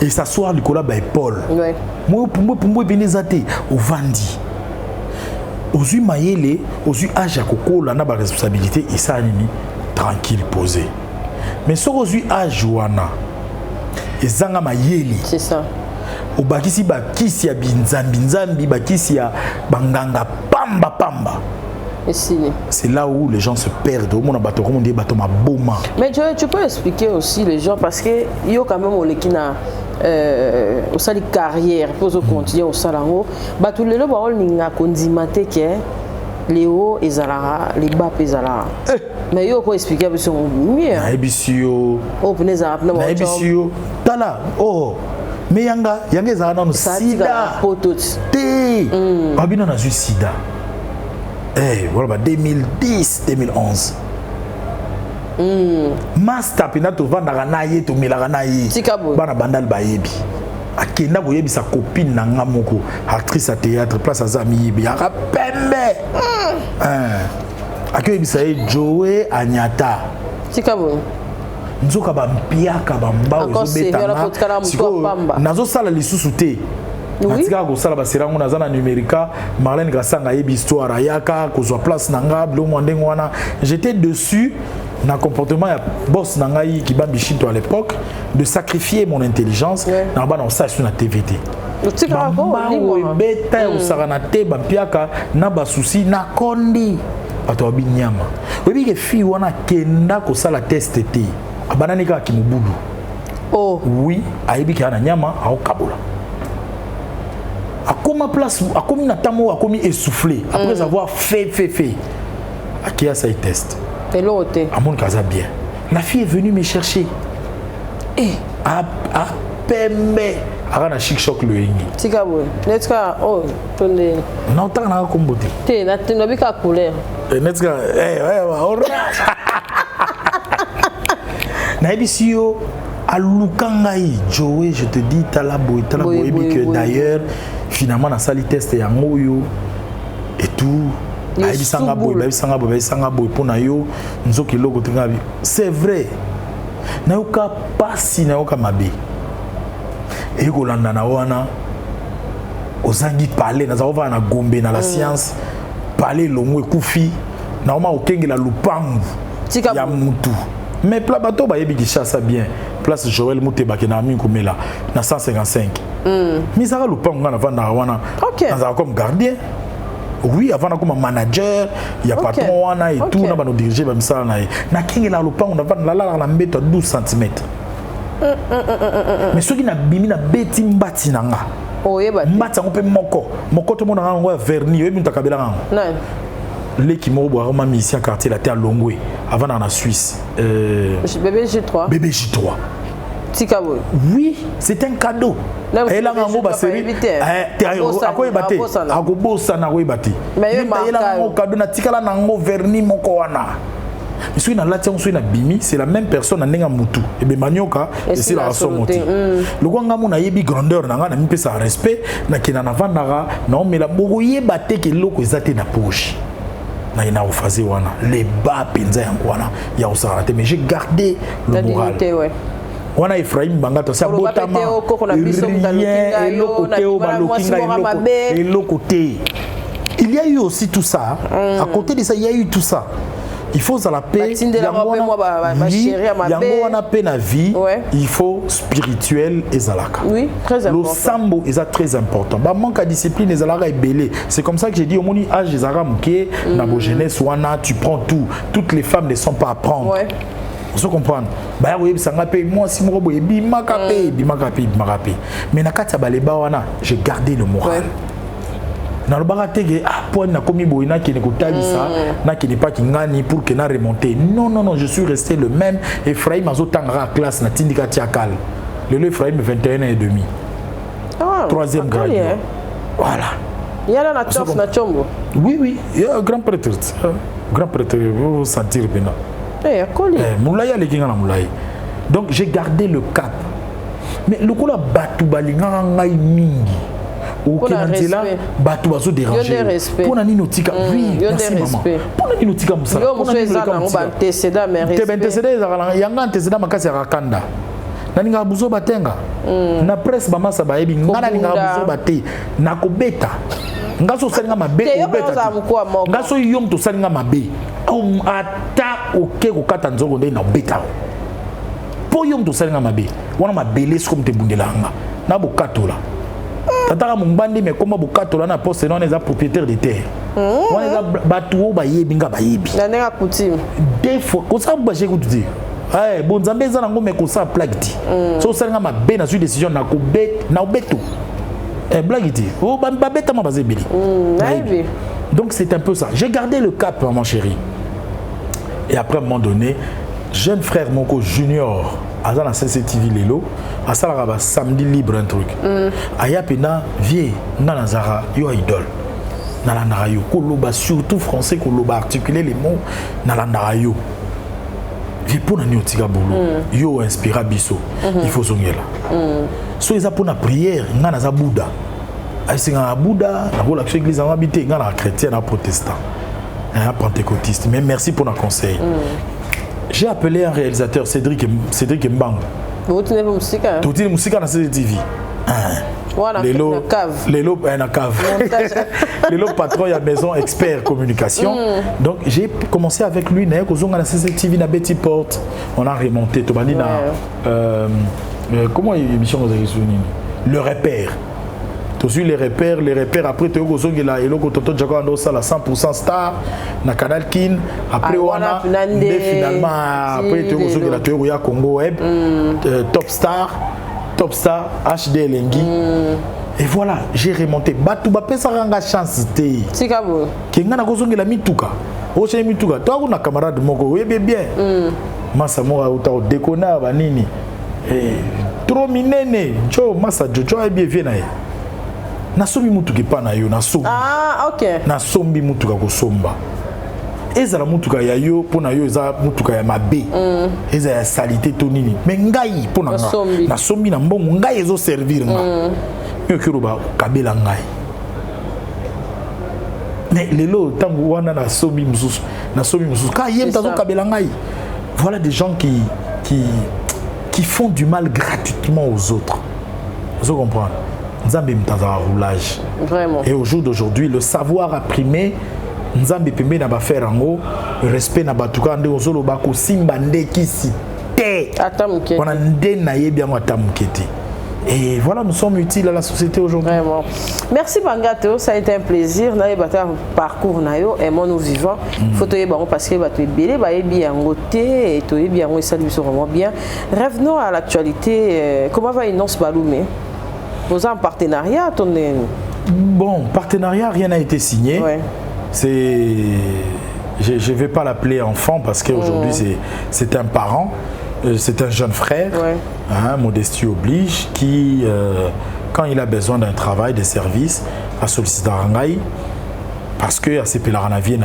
et s'asseoir le kola ba épaule. Moi pour benezate au vandi. Ozu mayele, ozu âge ya kokola na ba responsabilité et ça nini tranquille posé. Mais so ozu âge wana ezanga mayele. C'est ça. Au bakisi bakisi ya binzambi bakisi ya banganga pamba. C'est là où les gens se perdent. Au monde bateau comme on dit bateau ma boma. Mais tu peux expliquer aussi les gens parce que il y a quand même au lekina au sali carrière pour continuer au salango bateau le ba ol ninga kondimate ke les hauts et zalara les bas et zalara. Mais il faut expliquer parce que mieux. Na ebisio. Oh peneza apna na ebisio. Tala oh mais yanga ezana no sida te babino na sida voilà 2010 2011 master pina to vanda na ye to milaka na ye bana bandal bayebi akenda koyebi sa copine na ngamoko actrice à théâtre place azami yebi ya pembe akoyebi sa Joe Anyata tikabo nzoka bampiaka bamba ozobetanga siko nazosala lisusu te natika kosala baserango naza na numérica Marlène Gassanga yebi histoire ayaka kozwa place nanga biloko ndenge wana j'étais dessus na comportement ya boss nangai Kibambi Shinto à l'époque de sacrifier mon intelligence na bana ça sur la TVT beta osaka te bampiaka na basusi na kondi bato babi nyama oyebi ke fille wana kenda kosala test te abanani kaka kimubudu oui ayebi ke ana nyama aokabola akoma place akomi na tamo akomi essoufflé après avoir fait akia sa test amon kaza bien la fille est venue me chercher et à pembe agana chic choc le yengi tika bo netka tonde na otaka na kombote te na bika couleur netka na ebisio alukangai Joey je te dis talaboy que d'ailleurs finalement na sali test ya ngoyo et tout ayibisanga boy pona yo nzoki loko tingabi c'est vrai na yoka pasi na yoka mabe et kolanda na wana ozangi parler na zaova na gombe na la science parler longo ekufi na oma okengela lupangu ya mutu mais pla bato ba yebi kishasa bien place Joël Mouteba qui na mi komela na 155 misaka lupangu na vanda wana na comme gardien oui avant comme manager il y a patron wana et tout na ba no diriger ba misala na kengela lupangu na vanda la mbeto 12 cm mais ceux qui na bimi na beti mbati nanga mbati ngo pe moko to mona ngo verni yebi ntakabela ngo l'équipe mo ma mission quartier la terre Longwe avant dans la Suisse bébé J3 Tikabo oui c'est un cadeau et là ngo ba série akoye baté akobosa na koye baté mais là ngo cadeau na tikala na ngo verni moko wana suis na latia suis na bimi c'est la même personne ndenge mutu et be manioka et c'est la rasomoté le gwanga mo na yebi grandeur na nga na mipesa respect na kina na vandara na omela boye baté ke loko ezate na poche na ina ofaze wana les bas penza yango wana ya osarate mais j'ai gardé le moral wana Ephraim Bangata sa botama et le côté il y a eu aussi tout ça à côté de ça il y a eu tout ça il faut à la paix yango wana paix na vie il faut spirituel et zalaka oui très important le sambo est très important ba manque de discipline et zalaka est belé c'est comme ça que j'ai dit au moni âge zara muké na bo jeunesse wana tu prends tout toutes les femmes ne sont pas à prendre vous comprenez ba oui sanga paix moi si mo boye bi makape mais na kati ya baleba wana j'ai gardé le moral na lobaka tege point na komi boina qui ne kotalisa na qui n'est pas qui ngani pour que na remonter non je suis resté le même Ephraim azotanga classe na tindika tiakal le Ephraim 21 ans et demi troisième grade voilà il y a la tof na chombo oui il y a un grand prêtre vous sentir bien moulaya les kinga na moulaya donc j'ai gardé le cap mais le kola batu balinga ngai mingi aucun là batu bazo déranger pour na nino tika oui merci maman pour na nino tika musala yo mo eza na ngo antecédent mais respect antecédent ezala yanga antecédent makasi ya kanda na ninga buzo batenga na presse bamasa bayebi ngana ninga buzo bate na kobeta ngaso salinga mabe obeta ngaso yom to salinga mabe ata oke kokata nzongo nde na beta po yom to salinga mabe wana mabele comme te bundelanga na bokatola tataka mumbandi mais comment bokatola na poste non les propriétaires de terre wana eza batu ba yebi nga ba yebi na nenga coutume des fois ko sa ba jeku dire bon nzambe eza nango mais ko sa plaque dit so salinga mabe na sur décision na ko bet na obeto blague dit oh ba beta ma bazebeli donc c'est un peu ça j'ai gardé le cap mon chéri et après à un moment donné jeune frère Moko Junior à la CCTV Lelo à Salaraba samedi libre un truc aya pena vie na Nazara yo idole na la narayo koloba surtout français koloba articuler les mots na la narayo vie pour na nyotika bolo yo inspira biso il faut zongela so eza pour na prière nga na za Bouddha asinga na Bouddha na bola église en habité nga na chrétien na protestant un pentecôtiste mais merci pour nos conseils. J'ai appelé un réalisateur Cédric Mbang. Vous tenez vos musiques. Vous tenez musique dans CCTV. Voilà, les lots cave. Les lots patron de la maison expert communication. Donc j'ai commencé avec lui on a CCTV na Betty Porte. On a remonté to bani comment émission vous avez souvenir le repère. Tous les repères après tu as là et logo toto jago ando ça la 100% star na Canal Kin après on a finalement après tu as la tu ya Congo Web Top Star HD Lengi et voilà j'ai remonté batu ba pesa ranga chance té sikabo kinga na kozongi la mituka o chez mituka toi on a camarade moko oui bien masa mo auta déconner ba nini trop minene jo masa jojo ai bien viena nasombi mutuka epa na yo nasombi nasombi mutuka kosomba ezala mutuka ya yo mpo na yo eza mutuka ya mabe eza ya salite to nini me ngai mpo na nga nasombi na mbongo ngai ezoservir nga yo kiloba kabela ngai me lelo ntango wana nasombi mosusu ka ye mta azokabela ngai. Voilà des gens qui font du mal gratuitement aux autres. Vous comprenez? Nzambe mtaza roulage. Vraiment. Et au jour d'aujourd'hui, le savoir a primé. Nzambe pembe na ba faire ango, respect na batuka nde ozolo bako simba nde kisite. Atamuke. On a nde na yebi ango atamukete. Et voilà, nous sommes utiles à la société aujourd'hui. Vraiment. Merci Bangato, ça a été un plaisir. Nous avons un parcours nayo et moi nous vivons. Faut te dire parce que tu es belé, bien ngoté et tu es bien ça lui vraiment bien. Revenons à l'actualité. Comment va Innonce Baloumé? Vous avez un partenariat attendez. Bon, partenariat, rien n'a été signé. Ouais. C'est je ne vais pas l'appeler enfant parce qu'aujourd'hui c'est un parent. C'est un jeune frère, hein, modestie oblige, qui, quand il a besoin d'un travail, des services, a sollicité Rangaï, parce que à Sepelarana vient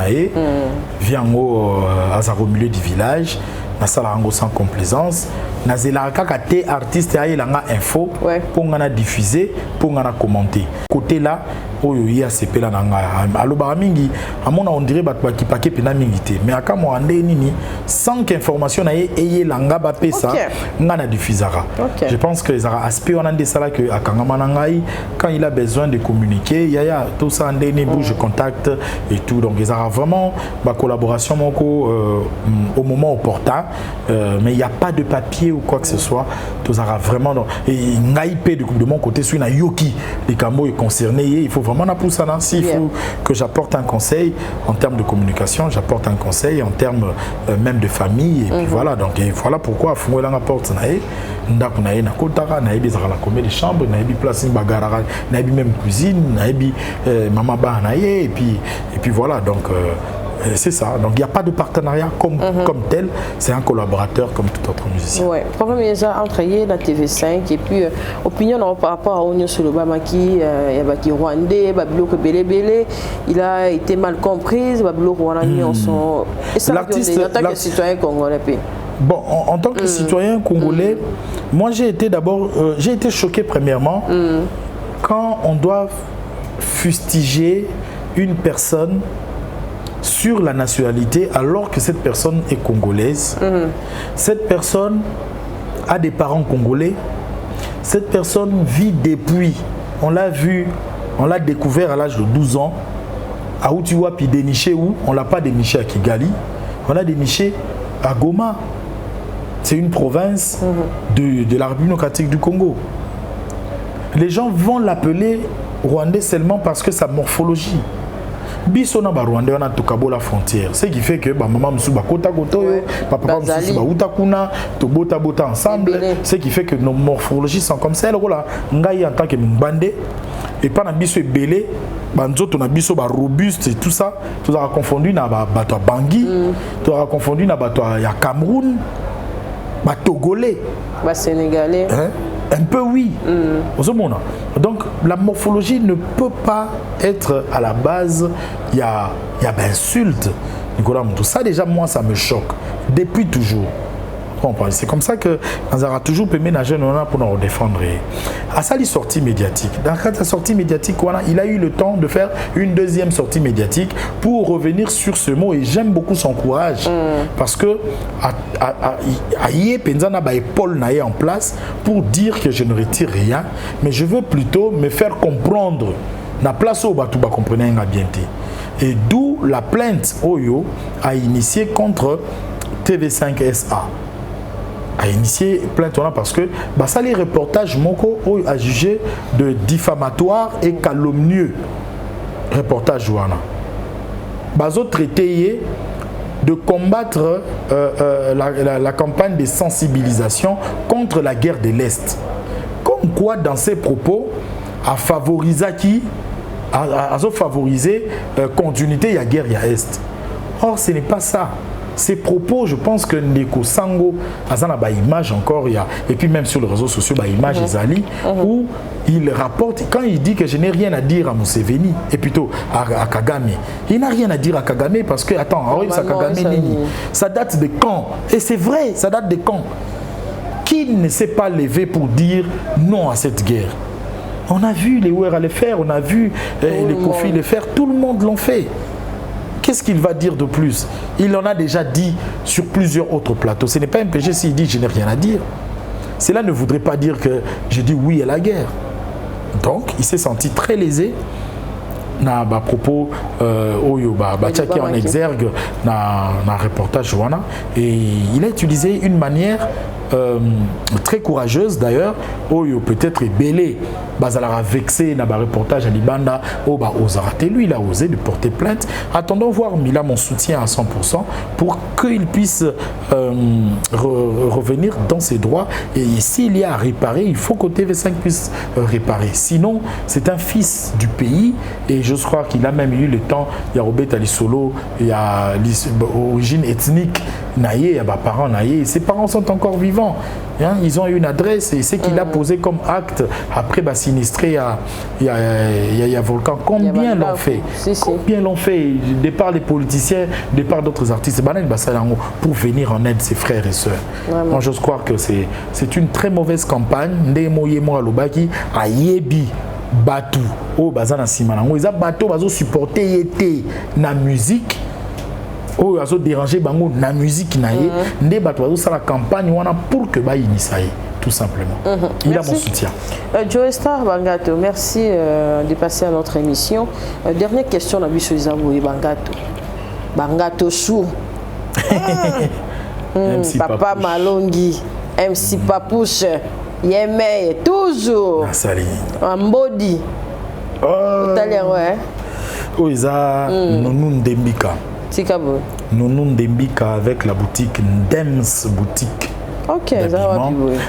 au milieu du village, na salarango sans complaisance, na zelaka kate artiste aïlanga info, pour ngana diffuser, pour ngana commenter. Côté là, oyo ya sepela nanga aloba mingi amona on dirait bat ki paquet pena mingité mais aka mo ande nini sans qu'information na eye langa ba pesa ngana diffusera. Je pense que les aspect on a des sala que akangama nangai quand il a besoin de communiquer yaya tout ça ande ni bouge contact et tout donc ils aura vraiment ma collaboration moko au moment opportun mais il y a pas de papier ou quoi que ce soit tout aura vraiment et ngaipé de mon côté sur na yoki les camo est concerné il faut vraiment pousser s'il faut que j'apporte un conseil en termes de communication, j'apporte un conseil en termes même de famille et puis voilà donc et voilà pourquoi fumwe la porte nae ndaku nae na kotara nae bizara la commune de chambre nae bi place bagara nae bi même cuisine nae bi maman ba nae et puis voilà donc c'est ça. Donc il n'y a pas de partenariat comme tel. C'est un collaborateur comme tout autre musicien. Oui. Le problème est entre la TV5 et puis opinion par rapport à Onyo Solobamaki, Yabaki Rwandais, Babilo Belé, il a été mal compris, Babilo Rwandais en son. Et ça, l'artiste, en tant que citoyen congolais. Bon, en tant que citoyen congolais, moi j'ai été d'abord, j'ai été choqué premièrement quand on doit fustiger une personne sur la nationalité alors que cette personne est congolaise. Cette personne a des parents congolais. Cette personne vit depuis, on l'a vu, on l'a découvert à l'âge de 12 ans. À Outiwa, puis déniché où? On ne l'a pas déniché à Kigali, on l'a déniché à Goma. C'est une province de la République démocratique du Congo. Les gens vont l'appeler Rwandais seulement parce que sa morphologie. Biso na Rwandais on a tokabo la frontière, ce qui fait que maman musu ba kota koto papa musu ba utakuna to bota ensemble, ce qui fait que nos morphologies sont comme ça là ngai en tant que mbande et pas na biso ebele banzoto na biso ba robuste et tout ça tout a confondu na bato Bangui tout a confondu na bato ya Cameroun ba togolais ba sénégalais un peu oui. Donc la morphologie ne peut pas être à la base, il y a d'insultes. Nicolas Moutou, ça déjà moi ça me choque depuis toujours. C'est comme ça que nous avons toujours pu ménager pour nous défendre. À ça, les sorties médiatiques. Dans la sortie médiatique, il a eu le temps de faire une deuxième sortie médiatique pour revenir sur ce mot. Et j'aime beaucoup son courage. Parce que Penzana Paul n'a en place pour dire que je ne retire rien, mais je veux plutôt me faire comprendre. Na place où Batouba comprenait bien. Et d'où la plainte Oyo a initié contre TV5 SA. A initié plainte parce que ça les reportages Moko a jugé de diffamatoire et calomnieux. Reportage Jouana. Bazo traité de combattre la campagne de sensibilisation contre la guerre de l'Est. Comme quoi dans ses propos a favorisé qui a favorisé continuité de la guerre à l'Est. Or ce n'est pas ça. Ces propos, je pense que Ndeko Sango a une image encore, et puis même sur les réseaux sociaux, une image Zali, où il rapporte, quand il dit que je n'ai rien à dire à Museveni, et plutôt à Kagame, il n'a rien à dire à Kagame parce que, attends, ça date de quand? Et c'est vrai, ça date de quand? Qui ne s'est pas levé pour dire non à cette guerre? On a vu les Ouera le faire, on a vu les Kofi le faire, tout le monde l'ont fait. Qu'est-ce qu'il va dire de plus? Il en a déjà dit sur plusieurs autres plateaux. Ce n'est pas un péché s'il dit je n'ai rien à dire. Cela ne voudrait pas dire que je dis oui à la guerre. Donc, il s'est senti très lésé. Na propos tchaki en exergue na reportage Joana, et il a utilisé une manière très courageuse d'ailleurs, peut-être belé bazalara vexé na reportage à Libanda osaraté, lui il a osé de porter plainte. Attendons voir Mila mon soutien à 100% pour qu'il puisse revenir dans ses droits, et s'il y a à réparer, il faut que TV5 puisse réparer, sinon c'est un fils du pays. Et je crois qu'il a même eu le temps, il y a Robert Alisolo, il y a l'origine ethnique, il y a parents, ses parents sont encore vivants. Ils ont une adresse, et ce qu'il a posé comme acte après sinistré, il y a Volcan. Combien l'ont fait? Combien l'ont fait? De par les politiciens, de par d'autres artistes, pour venir en aide ses frères et sœurs. Moi, je crois que c'est une très mauvaise campagne. Ndemoyemo Alobaki a yebi Batou au bazana simanango, ils a bateau bazo supporter yete na musique, oh bazo déranger bango na musique naie, ndé bato bazo ça la campagne wana pour que ba inisaye tout simplement. Il merci. A mon soutien. Joe Star Bangato, merci de passer à notre émission. Dernière question na biso Izaboué Bangato chou. Papa Malongi, MC Papouche. Yeme toujours Mbodi Oiza Nounou Ndembika Tikabo Nounou Ndembika avec la boutique Ndems boutique. Ok,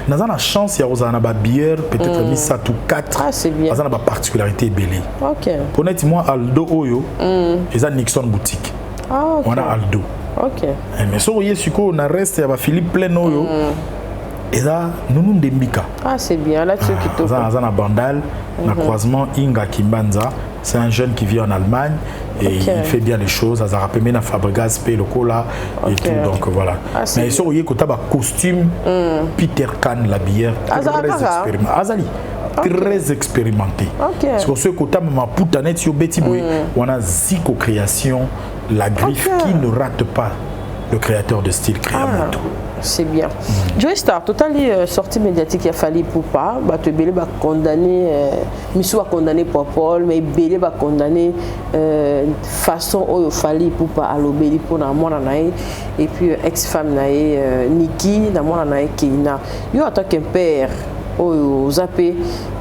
nous avons la chance, il y a une bière, peut-être mis ça tout 4. Ah, c'est bien. Nous avons une particularité belle. Ok. Honnêtement, Aldo Oyo, ils ont Nixon boutique. Ah, ok. On a Aldo. Ok. Mais si vous voyez, on a resté, il y a Philippe Plein Oyo. Et là, nous nous dembika. Ah, c'est bien. Là, tu qui te dans un bandal, dans le croisement Inga Kimbanza. C'est un jeune qui vit en Allemagne et il fait bien les choses. Il a rappelé na Fabregas, le cola et tout. Donc voilà. Ah, mais si vous voyez que tu as un costume, Peter Can, la bière, très expérimenté. Parce que ce côté, ma poutanette sur Betty Boy, on a Zico Création, la griffe qui ne rate pas le créateur de style Créamoto. C'est bien. Joe Star, totali sortie médiatique, il a fallu pour pas. Tu belé va condamner, Missou a condamné Popol, mais belé va condamner façon où il fallait pour pas à l'obéir pour la mort naïe et puis ex-femme naïe Niki, la mort naïe Kina. Yo en tant que père, au zappé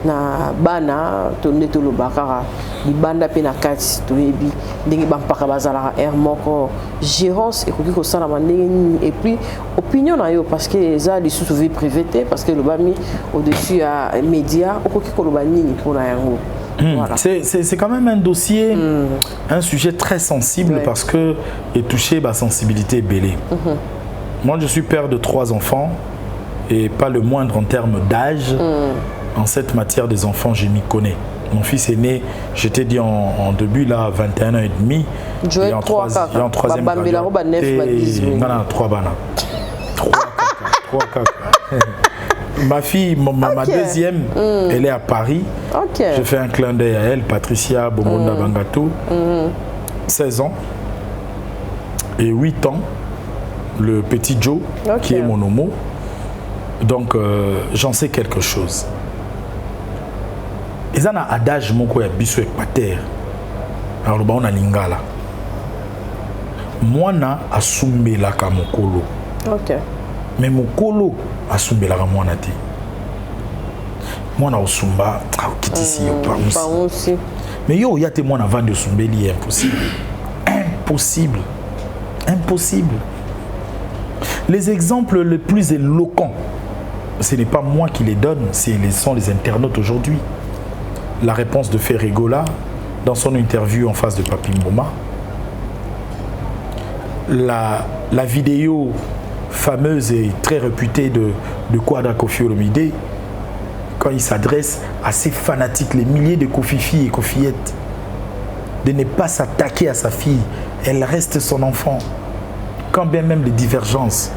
na bana tourné tout le bakara. Di banda pe na kati to yebi ndenge bampaka bazala air moko gérance et koki ko sala mandenge et puis opinion na yo parce que ça des sous vie privée parce que le bami au-dessus à média koki ko loba nini pour na yango. Voilà. C'est quand même un dossier, un sujet très sensible parce que est touché par sensibilité belée. Moi je suis père de 3 enfants et pas le moindre en termes d'âge. En cette matière des enfants, je m'y connais. Mon fils est né, je t'ai dit en début, là, 21 ans et demi. Il est en troisième. 3, 4. Ma fille, ma deuxième, elle est à Paris. Je fais un clin d'œil à elle, Patricia Bomonda Bangato. 16 ans et 8 ans, le petit Joe, qui est mon homo. Donc, j'en sais quelque chose. Et ça, un adage, mon quoi, biso pater. Alors, on a lingala. Moi, na assume la kamokolo. Mais mokolo assume la kamona te. Moi, na osumba, quitte ici, pas aussi. Mais yo, y a témoin avant de sumbeli, impossible. Impossible. Impossible. Les exemples les plus éloquents, ce n'est pas moi qui les donne, sont les internautes aujourd'hui. La réponse de Ferregola dans son interview en face de Papi Mboma. La vidéo fameuse et très réputée de Kwada Kofi Olomide, quand il s'adresse à ses fanatiques, les milliers de Kofifi et Kofiettes, de ne pas s'attaquer à sa fille. Elle reste son enfant. Quand bien même les divergences.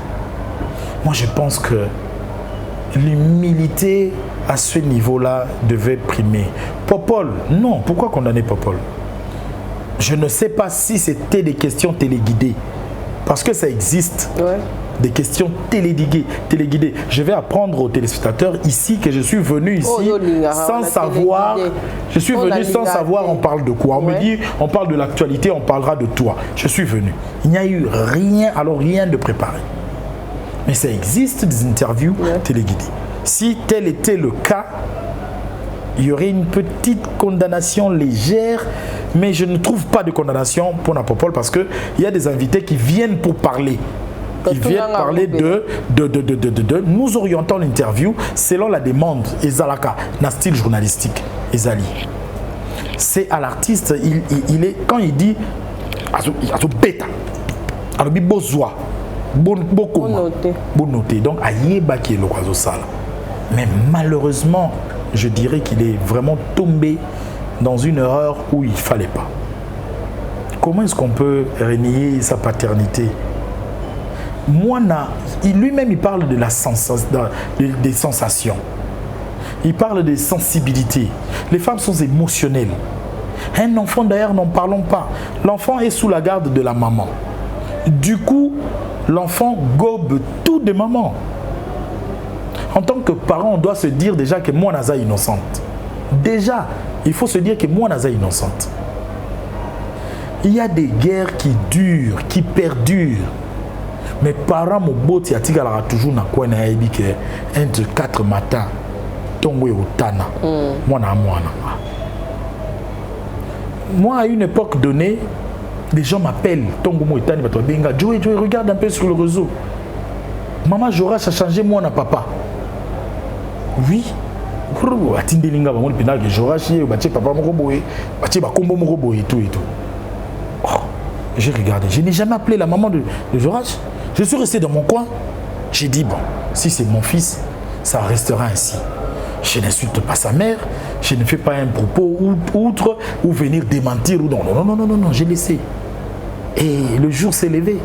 Moi, je pense que l'humilité à ce niveau-là devait primer. Popol, non. Pourquoi condamner Popol? Je ne sais pas si c'était des questions téléguidées. Parce que ça existe. Des questions téléguidées. Je vais apprendre aux téléspectateurs ici que je suis venu ici sans savoir. Je suis venu sans savoir on parle de quoi. On me dit on parle de l'actualité, on parlera de toi. Je suis venu. Il n'y a eu rien, alors rien de préparé. Mais ça existe des interviews téléguidées. Si tel était le cas, il y aurait une petite condamnation légère, mais je ne trouve pas de condamnation pour Napopol parce qu'il y a des invités qui viennent pour parler. Ils viennent parler de nous orientons l'interview selon la demande Ezalaka, dans style journalistique. Ezali. C'est à l'artiste, il est, quand il dit bêta, alors il besoin, bon noté. Donc ayeba qui est le sala. Mais malheureusement, je dirais qu'il est vraiment tombé dans une erreur où il ne fallait pas. Comment est-ce qu'on peut renier sa paternité? Lui-même, il parle de des sensations. Il parle des sensibilités. Les femmes sont émotionnelles. Un enfant, d'ailleurs, n'en parlons pas. L'enfant est sous la garde de la maman. Du coup, l'enfant gobe tout de maman. En tant que parent, on doit se dire déjà que moi, Naza est innocente. Déjà, il faut se dire que moi, Naza est innocente. Il y a des guerres qui durent, qui perdurent. Mes parents m'ont botti à Tigalara toujours na quoi na yebi que entre 4 matins tongo et otana. Moi à une époque donnée, les gens m'appellent tongo mo etani bato benga Joey regarde un peu sur le réseau. Maman Jorash a changé moi na papa. Oui. Atindelinga ba mo pénal que Jorash ye ba papa moko boye, ba ba kombo moko boye tout et tout. J'ai regardé, je n'ai jamais appelé la maman de Jorash. Je suis resté dans mon coin. J'ai dit, bon, si c'est mon fils, ça restera ainsi. Je n'insulte pas sa mère. Je ne fais pas un propos outre ou venir démentir. Ou non, j'ai laissé. Et le jour s'est levé.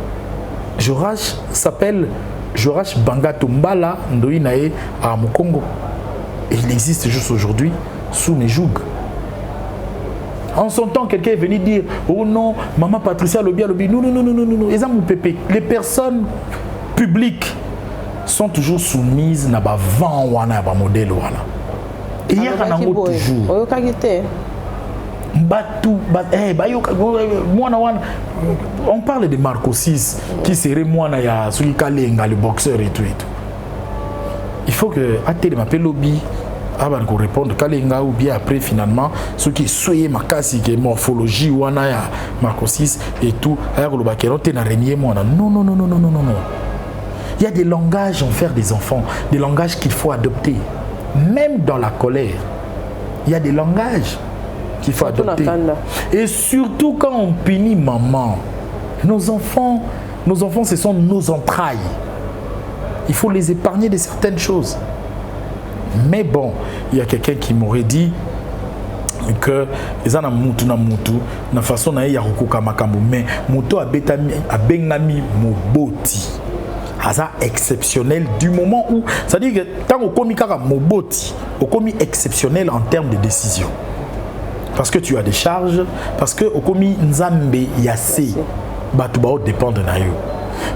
Jorash s'appelle Jorash Bangato Mbala Ndoinae à Mokongo. Et il existe juste aujourd'hui sous mes jougs. En son temps, quelqu'un est venu dire oh non, maman Patricia Lobia. Non. Les personnes publiques sont toujours soumises à un vent ou à un modèle. Et il y a toujours. On parle de Marco 6 qui serait moi, le boxeur et tout. Il faut que Até m'appelle Lobby. Avant de répondre, Kalenga ou bien après finalement, ce qui est soyez ma casse, qui est morphologie ou anaya, Marco 6 et tout, alors le baqueron t'es renié moi. Non. Il y a des langages en faire des enfants, des langages qu'il faut adopter. Même dans la colère, il y a des langages qu'il faut adopter. Et surtout quand on punit maman, nos enfants, ce sont nos entrailles. Il faut les épargner de certaines choses. Mais bon, il y a quelqu'un qui m'aurait dit que les ana mutu na façon na ya kokoka makambo mais moto a bengami moboti aza exceptionnel du moment où, c'est-à-dire que tant au komi kaka moboti, au komi exceptionnel en termes de décision. Parce que tu as des charges, parce que au komi nzambe yase, batu bao dépendre na yo.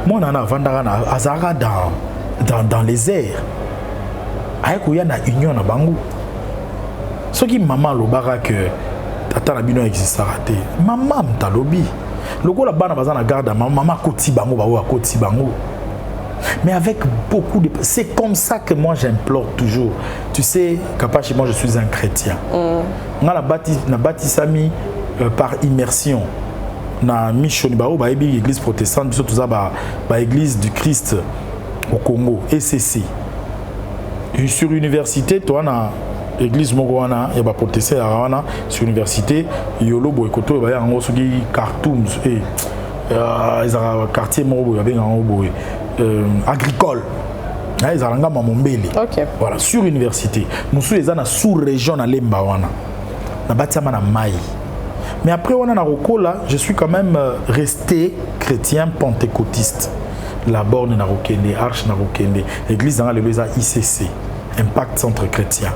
Moi nana vandara na azara dans les airs. Ayeko ya na union na bango. Ce qui maman lobara que tata na bino existera te. Maman mtalobi. Loko la bana bazana garde maman koti bango ba koti bango. Mais avec beaucoup de... C'est comme ça que moi j'implore toujours. Tu sais, Kapachi, moi je suis un chrétien. On a bâti Sami par immersion. Na mission ba église protestante, surtout ça ba église du Christ au Congo, ECC. Sur l'université, toi na église Mogoana, il y a protestant sur l'université, yolo boykoto ba ya ngo soki Khartoum et ils ont quartier Mogo ya benga ngo agricole. Ils ont un Mombele. Voilà, sur l'université. Nous sommes dans la sous-région de Lembawana. Mais après, on a là, je suis quand même resté chrétien pentecôtiste. La borne na Rokende, Arche na Rokende, église dans l'église ICC, Impact Centre Chrétien.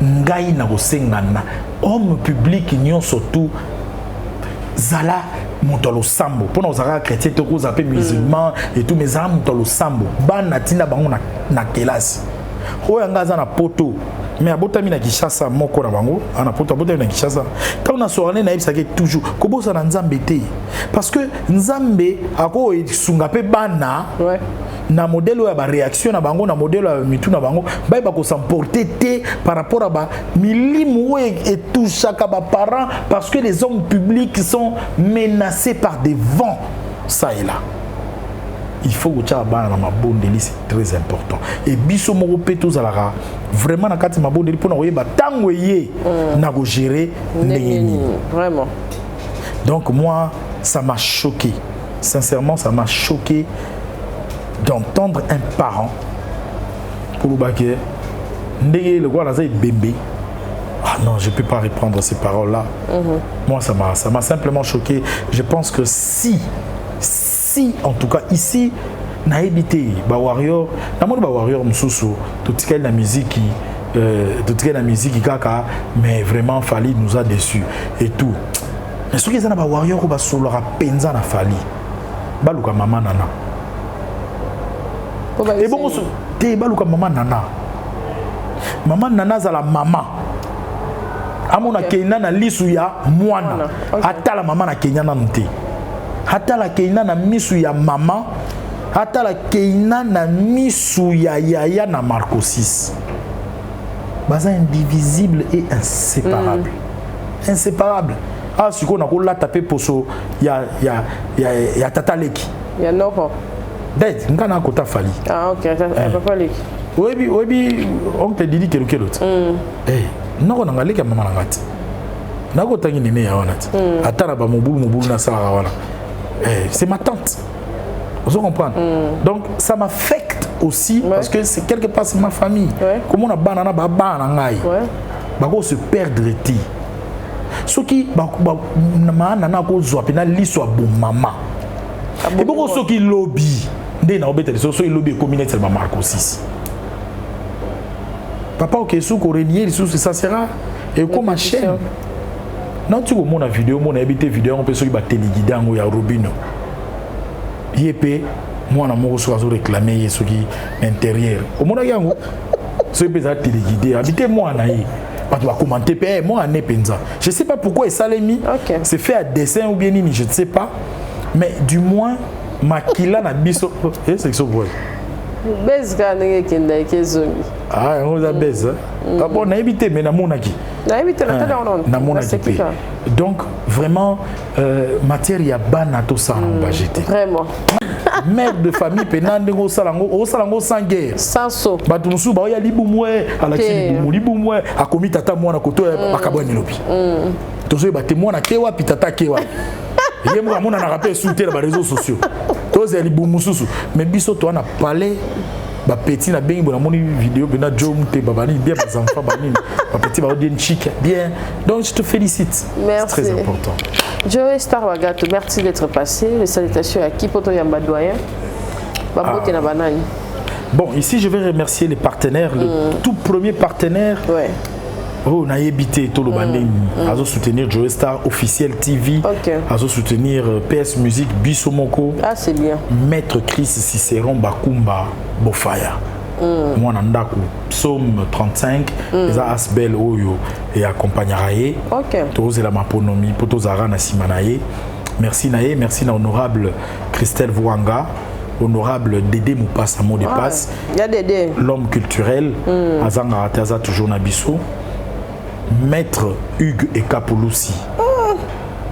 Ngai na Rosengana, homme public, union surtout, Zala. Montolo sambo pour nos arabes chrétiens to ko zappé musulmans et tout mes âmes montolo sambo bana tina bango na kelasi oya ngaza na poto mais abotami na Kishasa moko na bango ana poto abotami na Kishasa quand on a sorane na ibisake toujours ko bosa na nzambe te parce que nzambe ako sunga pe bana na modèle ya ba réaction na bango na modèle ya mitu na bango ba ko s'emporter te par rapport à ba milimu et tout chaque ba parents parce que les hommes publics sont menacés par des vents ça et là. Il faut que tu aies ma bonne délit, c'est très important. Et biso moko peto zalara vraiment na kati ma bonne délit pour na oyeba tango yé na go gérer vraiment. Donc moi ça m'a choqué. Sincèrement ça m'a choqué d'entendre un parent pour le baquet le gars là bébé. Ah non, je ne peux pas reprendre ces paroles-là. Moi, ça m'a simplement choqué. Je pense que si, en tout cas, ici, na habité, ba warrior, na mode ba warrior msusu, tout ce la musique kaka, mais vraiment Fali nous a déçus et tout. Mais ce qui est ba warrior ba solo ra penza na Fali. Ba luka mama nana. Et bon, te ba luka mama nana. Mama nana za la mama. Amona keina na lisu ya mwana. Ata la mama na keina na nte. Ata la keina na misu ya mama. Ata la keina na misu ya yaya na Marco 6. Baza indivisible et inséparable. Inséparable. Ah, si on a la tapé poso ya tata leki. Ya noko. Dès ngana kota Fali. Ah OK, papa leki. Obi on te dit quelque chose. Eh, noko nanga leki mama ngati. Nako tangi nene ya wana. Atara ba mobulu na sala wana. Eh, c'est ma tante. Vous comprenez? Donc ça m'affecte aussi parce que c'est quelque part c'est ma famille. Comment on a banana baba ngai. Bako se perdre ti. Ce qui nana ko zo pena liso bo mama. Et beaucoup ceux qui lobby dès na obete so lobby communauté ba Marco 6. Papa OK sous ko renier sous ça sera et comme ma chaîne. Non tu vois mon vidéo mon habité vidéo on peut so ba téléguidé ngo ya Robino. Yépé moi na moko so réclamer ce qui intérieur. Au monde yango so peut ça téléguidé habité moi na yi. Tu vas commenter moi en penza. Je sais pas pourquoi ça l'a mis. C'est fait à dessin ou bien ni je ne sais pas. Mais du moins makila na biso c'est que ça voit. Base kanenge kenda kezomi. Ah on a base. Ah bon na évité mais na monaki. Na évité na tala on. Na monaki. Donc vraiment matière ya bana to ça on va jeter. Vraiment. Mère de famille penande ngo salango sans guerre. Sans saut. Batu musu ba ya libumwe ala libumwe akomi tata mwana koto bakabwani lobi. Tozo ba témoin na kewa pitata kewa. Il y a mon rappel sur les réseaux sociaux. Tous les boumoussous. Mais biso toi na parlé. Ba petit na bengi bona moni vidéo bena jom te babani bien mes enfants bani. Ba petit ba bien chic bien. Donc je te félicite. Merci. C'est très important. Joey Star Wagato, merci d'être passé. Les salutations à Kipoto Yamba Doyen. Babote na banani. Bon, ici je vais remercier les partenaires. Le tout premier partenaire. Ouais. Oh, on a évité tout le banding. À soutenir Joe Star Officiel TV. À soutenir PS Musique Bissomoko. Ah, c'est bien. Maître Chris Cicéron Bakumba Bofaya. Moi, Nandaku, Psaume 35, les Asbel Oyo et accompagneraye. Tous la maponomi, Potozara Nasimanaye. Merci Naye, merci na honorable Christelle Vouanga, honorable Dédé Moupassa Mot de Passe. Il y a Dédé. L'homme culturel, Azanga Ataza toujours Nabiso. Maître Hugues et Kapouloussi.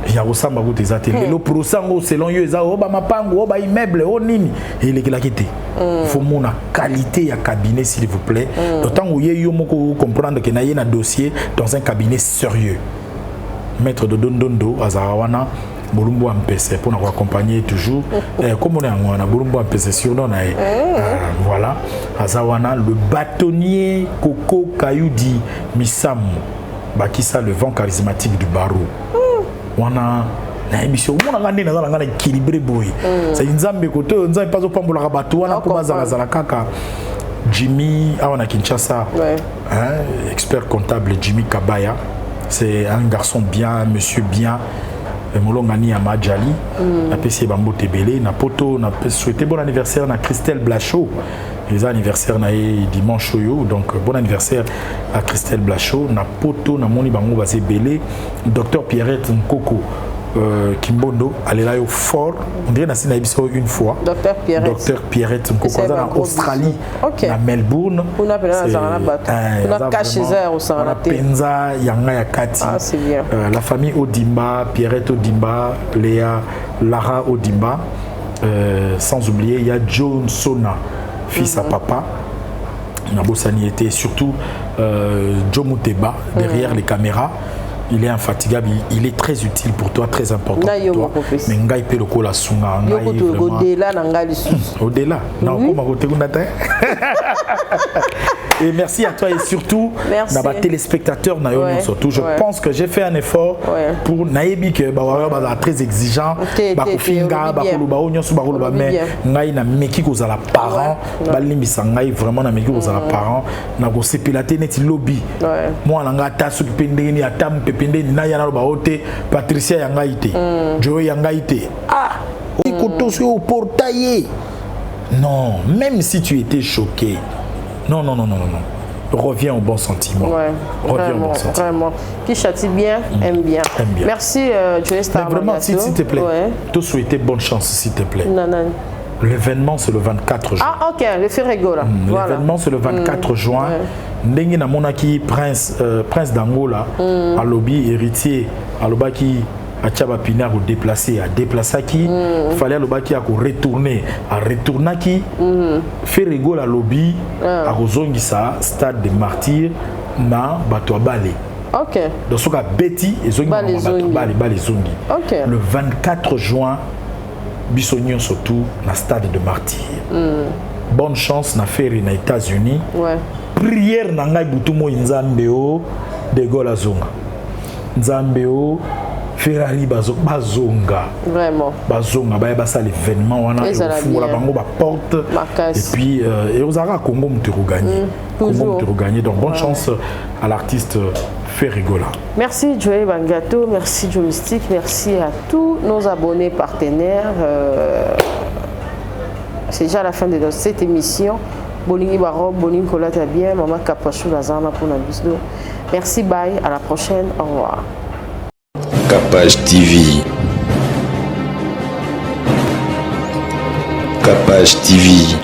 Il y a aussi des ateliers. Le prosango selon eux, ils ont mapango, ba immeuble, oh nini. Et il est quitté. Il faut mon qualité à cabinet s'il vous plaît. D'autant où il y a comprendre qu'il y a un dossier dans un cabinet sérieux. Maître de Dondondo, Azarawana, Bolumbo MPC pour nous accompagner toujours. Comme on est en Bolumbo MPC sur nous, voilà. Azawana, le bâtonnier Coco Kayoudi Misam, Bakissa, le vent charismatique du barreau. Wana na émission mona ngandi na ngana équilibré boy ça nzambe côté nzambe pas au pambola bato wana ko bazala kaka Jimmy awana Kinshasa expert comptable Jimmy Kabaya, c'est un garçon bien, monsieur bien. Molongani Amadjali, na PC Bambo Tebele, na poto, na souhaité bon anniversaire à Christelle Blachot. Les anniversaires na dimanche yo, donc bon anniversaire à Christelle Blachot, na poto, na moni bango basé belé, docteur Pierrette Nkoko. Kimbondo, allez là au fort, on dirait que c'est une fois. Docteur Pierrette Nkoko, en Australie, à Melbourne. On a caché ça au Saranaté. Penza, Yanga Yakati. Ah, c'est bien. La famille Odimba, Pierrette Odimba, Léa, Lara Odimba. Sans oublier, il y a John Sona, fils à papa. Nabosani était surtout Joe Mouteba, derrière les caméras. Il est infatigable, il est très utile pour toi, très important pour toi. Mais ngai pe lokola sunga ngai vraiment. Au-delà. Non, comment côté Et merci à toi et surtout à téléspectateurs surtout. Je pense que j'ai fait un effort pour naebi que ba très exigeant, ba kofinga, ba koloba onyoso ba koloba mais ngai na meki ko za la parent, ba limbisa ngai vraiment na meki ko za la parent, na ko sepelate neti lobby. Moi na ngata su pendeni ni atam pende ni na yana ba hote Patricia yangaite. Joe yangaite. Ah, ikoto sur au portail. Non, même si tu étais choqué. Non. Reviens au bon sentiment. Reviens au bon sentiment. Vraiment. Qui châtie bien, aime bien. Merci, Joe Star. Vraiment, s'il te plaît, te souhaiter bonne chance, s'il te plaît. L'événement, c'est le 24 juin. Ah, ok, le Ferrego là. L'événement, c'est le 24 juin. Ndengi na monaki prince d'Angola, à lobby héritier, à l'obaki. Achaba Pinar déplacé qui fallait le baki à retourner qui fait rigole à lobby à Rozongisa stade des martyrs na bato balé. OK. Donc ce cas Betty et zongi balé zongi. OK. Le 24 juin bisognon surtout na stade de martyrs. Bonne chance na faire aux États-Unis. Prière na ngai butumo nzambeo de gola zonga. Nzambeo Ferrari bazonga vraiment bazonga basa l'événement wana et la bango ba porte et puis et aux Ara Congo m'ont gagné donc bonne chance à l'artiste Ferrigola. Merci Joey Bangato, merci Joe Mystique, merci à tous nos abonnés partenaires. C'est déjà la fin de cette émission. Bolingi Baro, Bolingi Kolata bien, Maman Kapachou Lazana pour la bisdo. Merci, bye, à la prochaine, au revoir. Capage TV. Capage TV.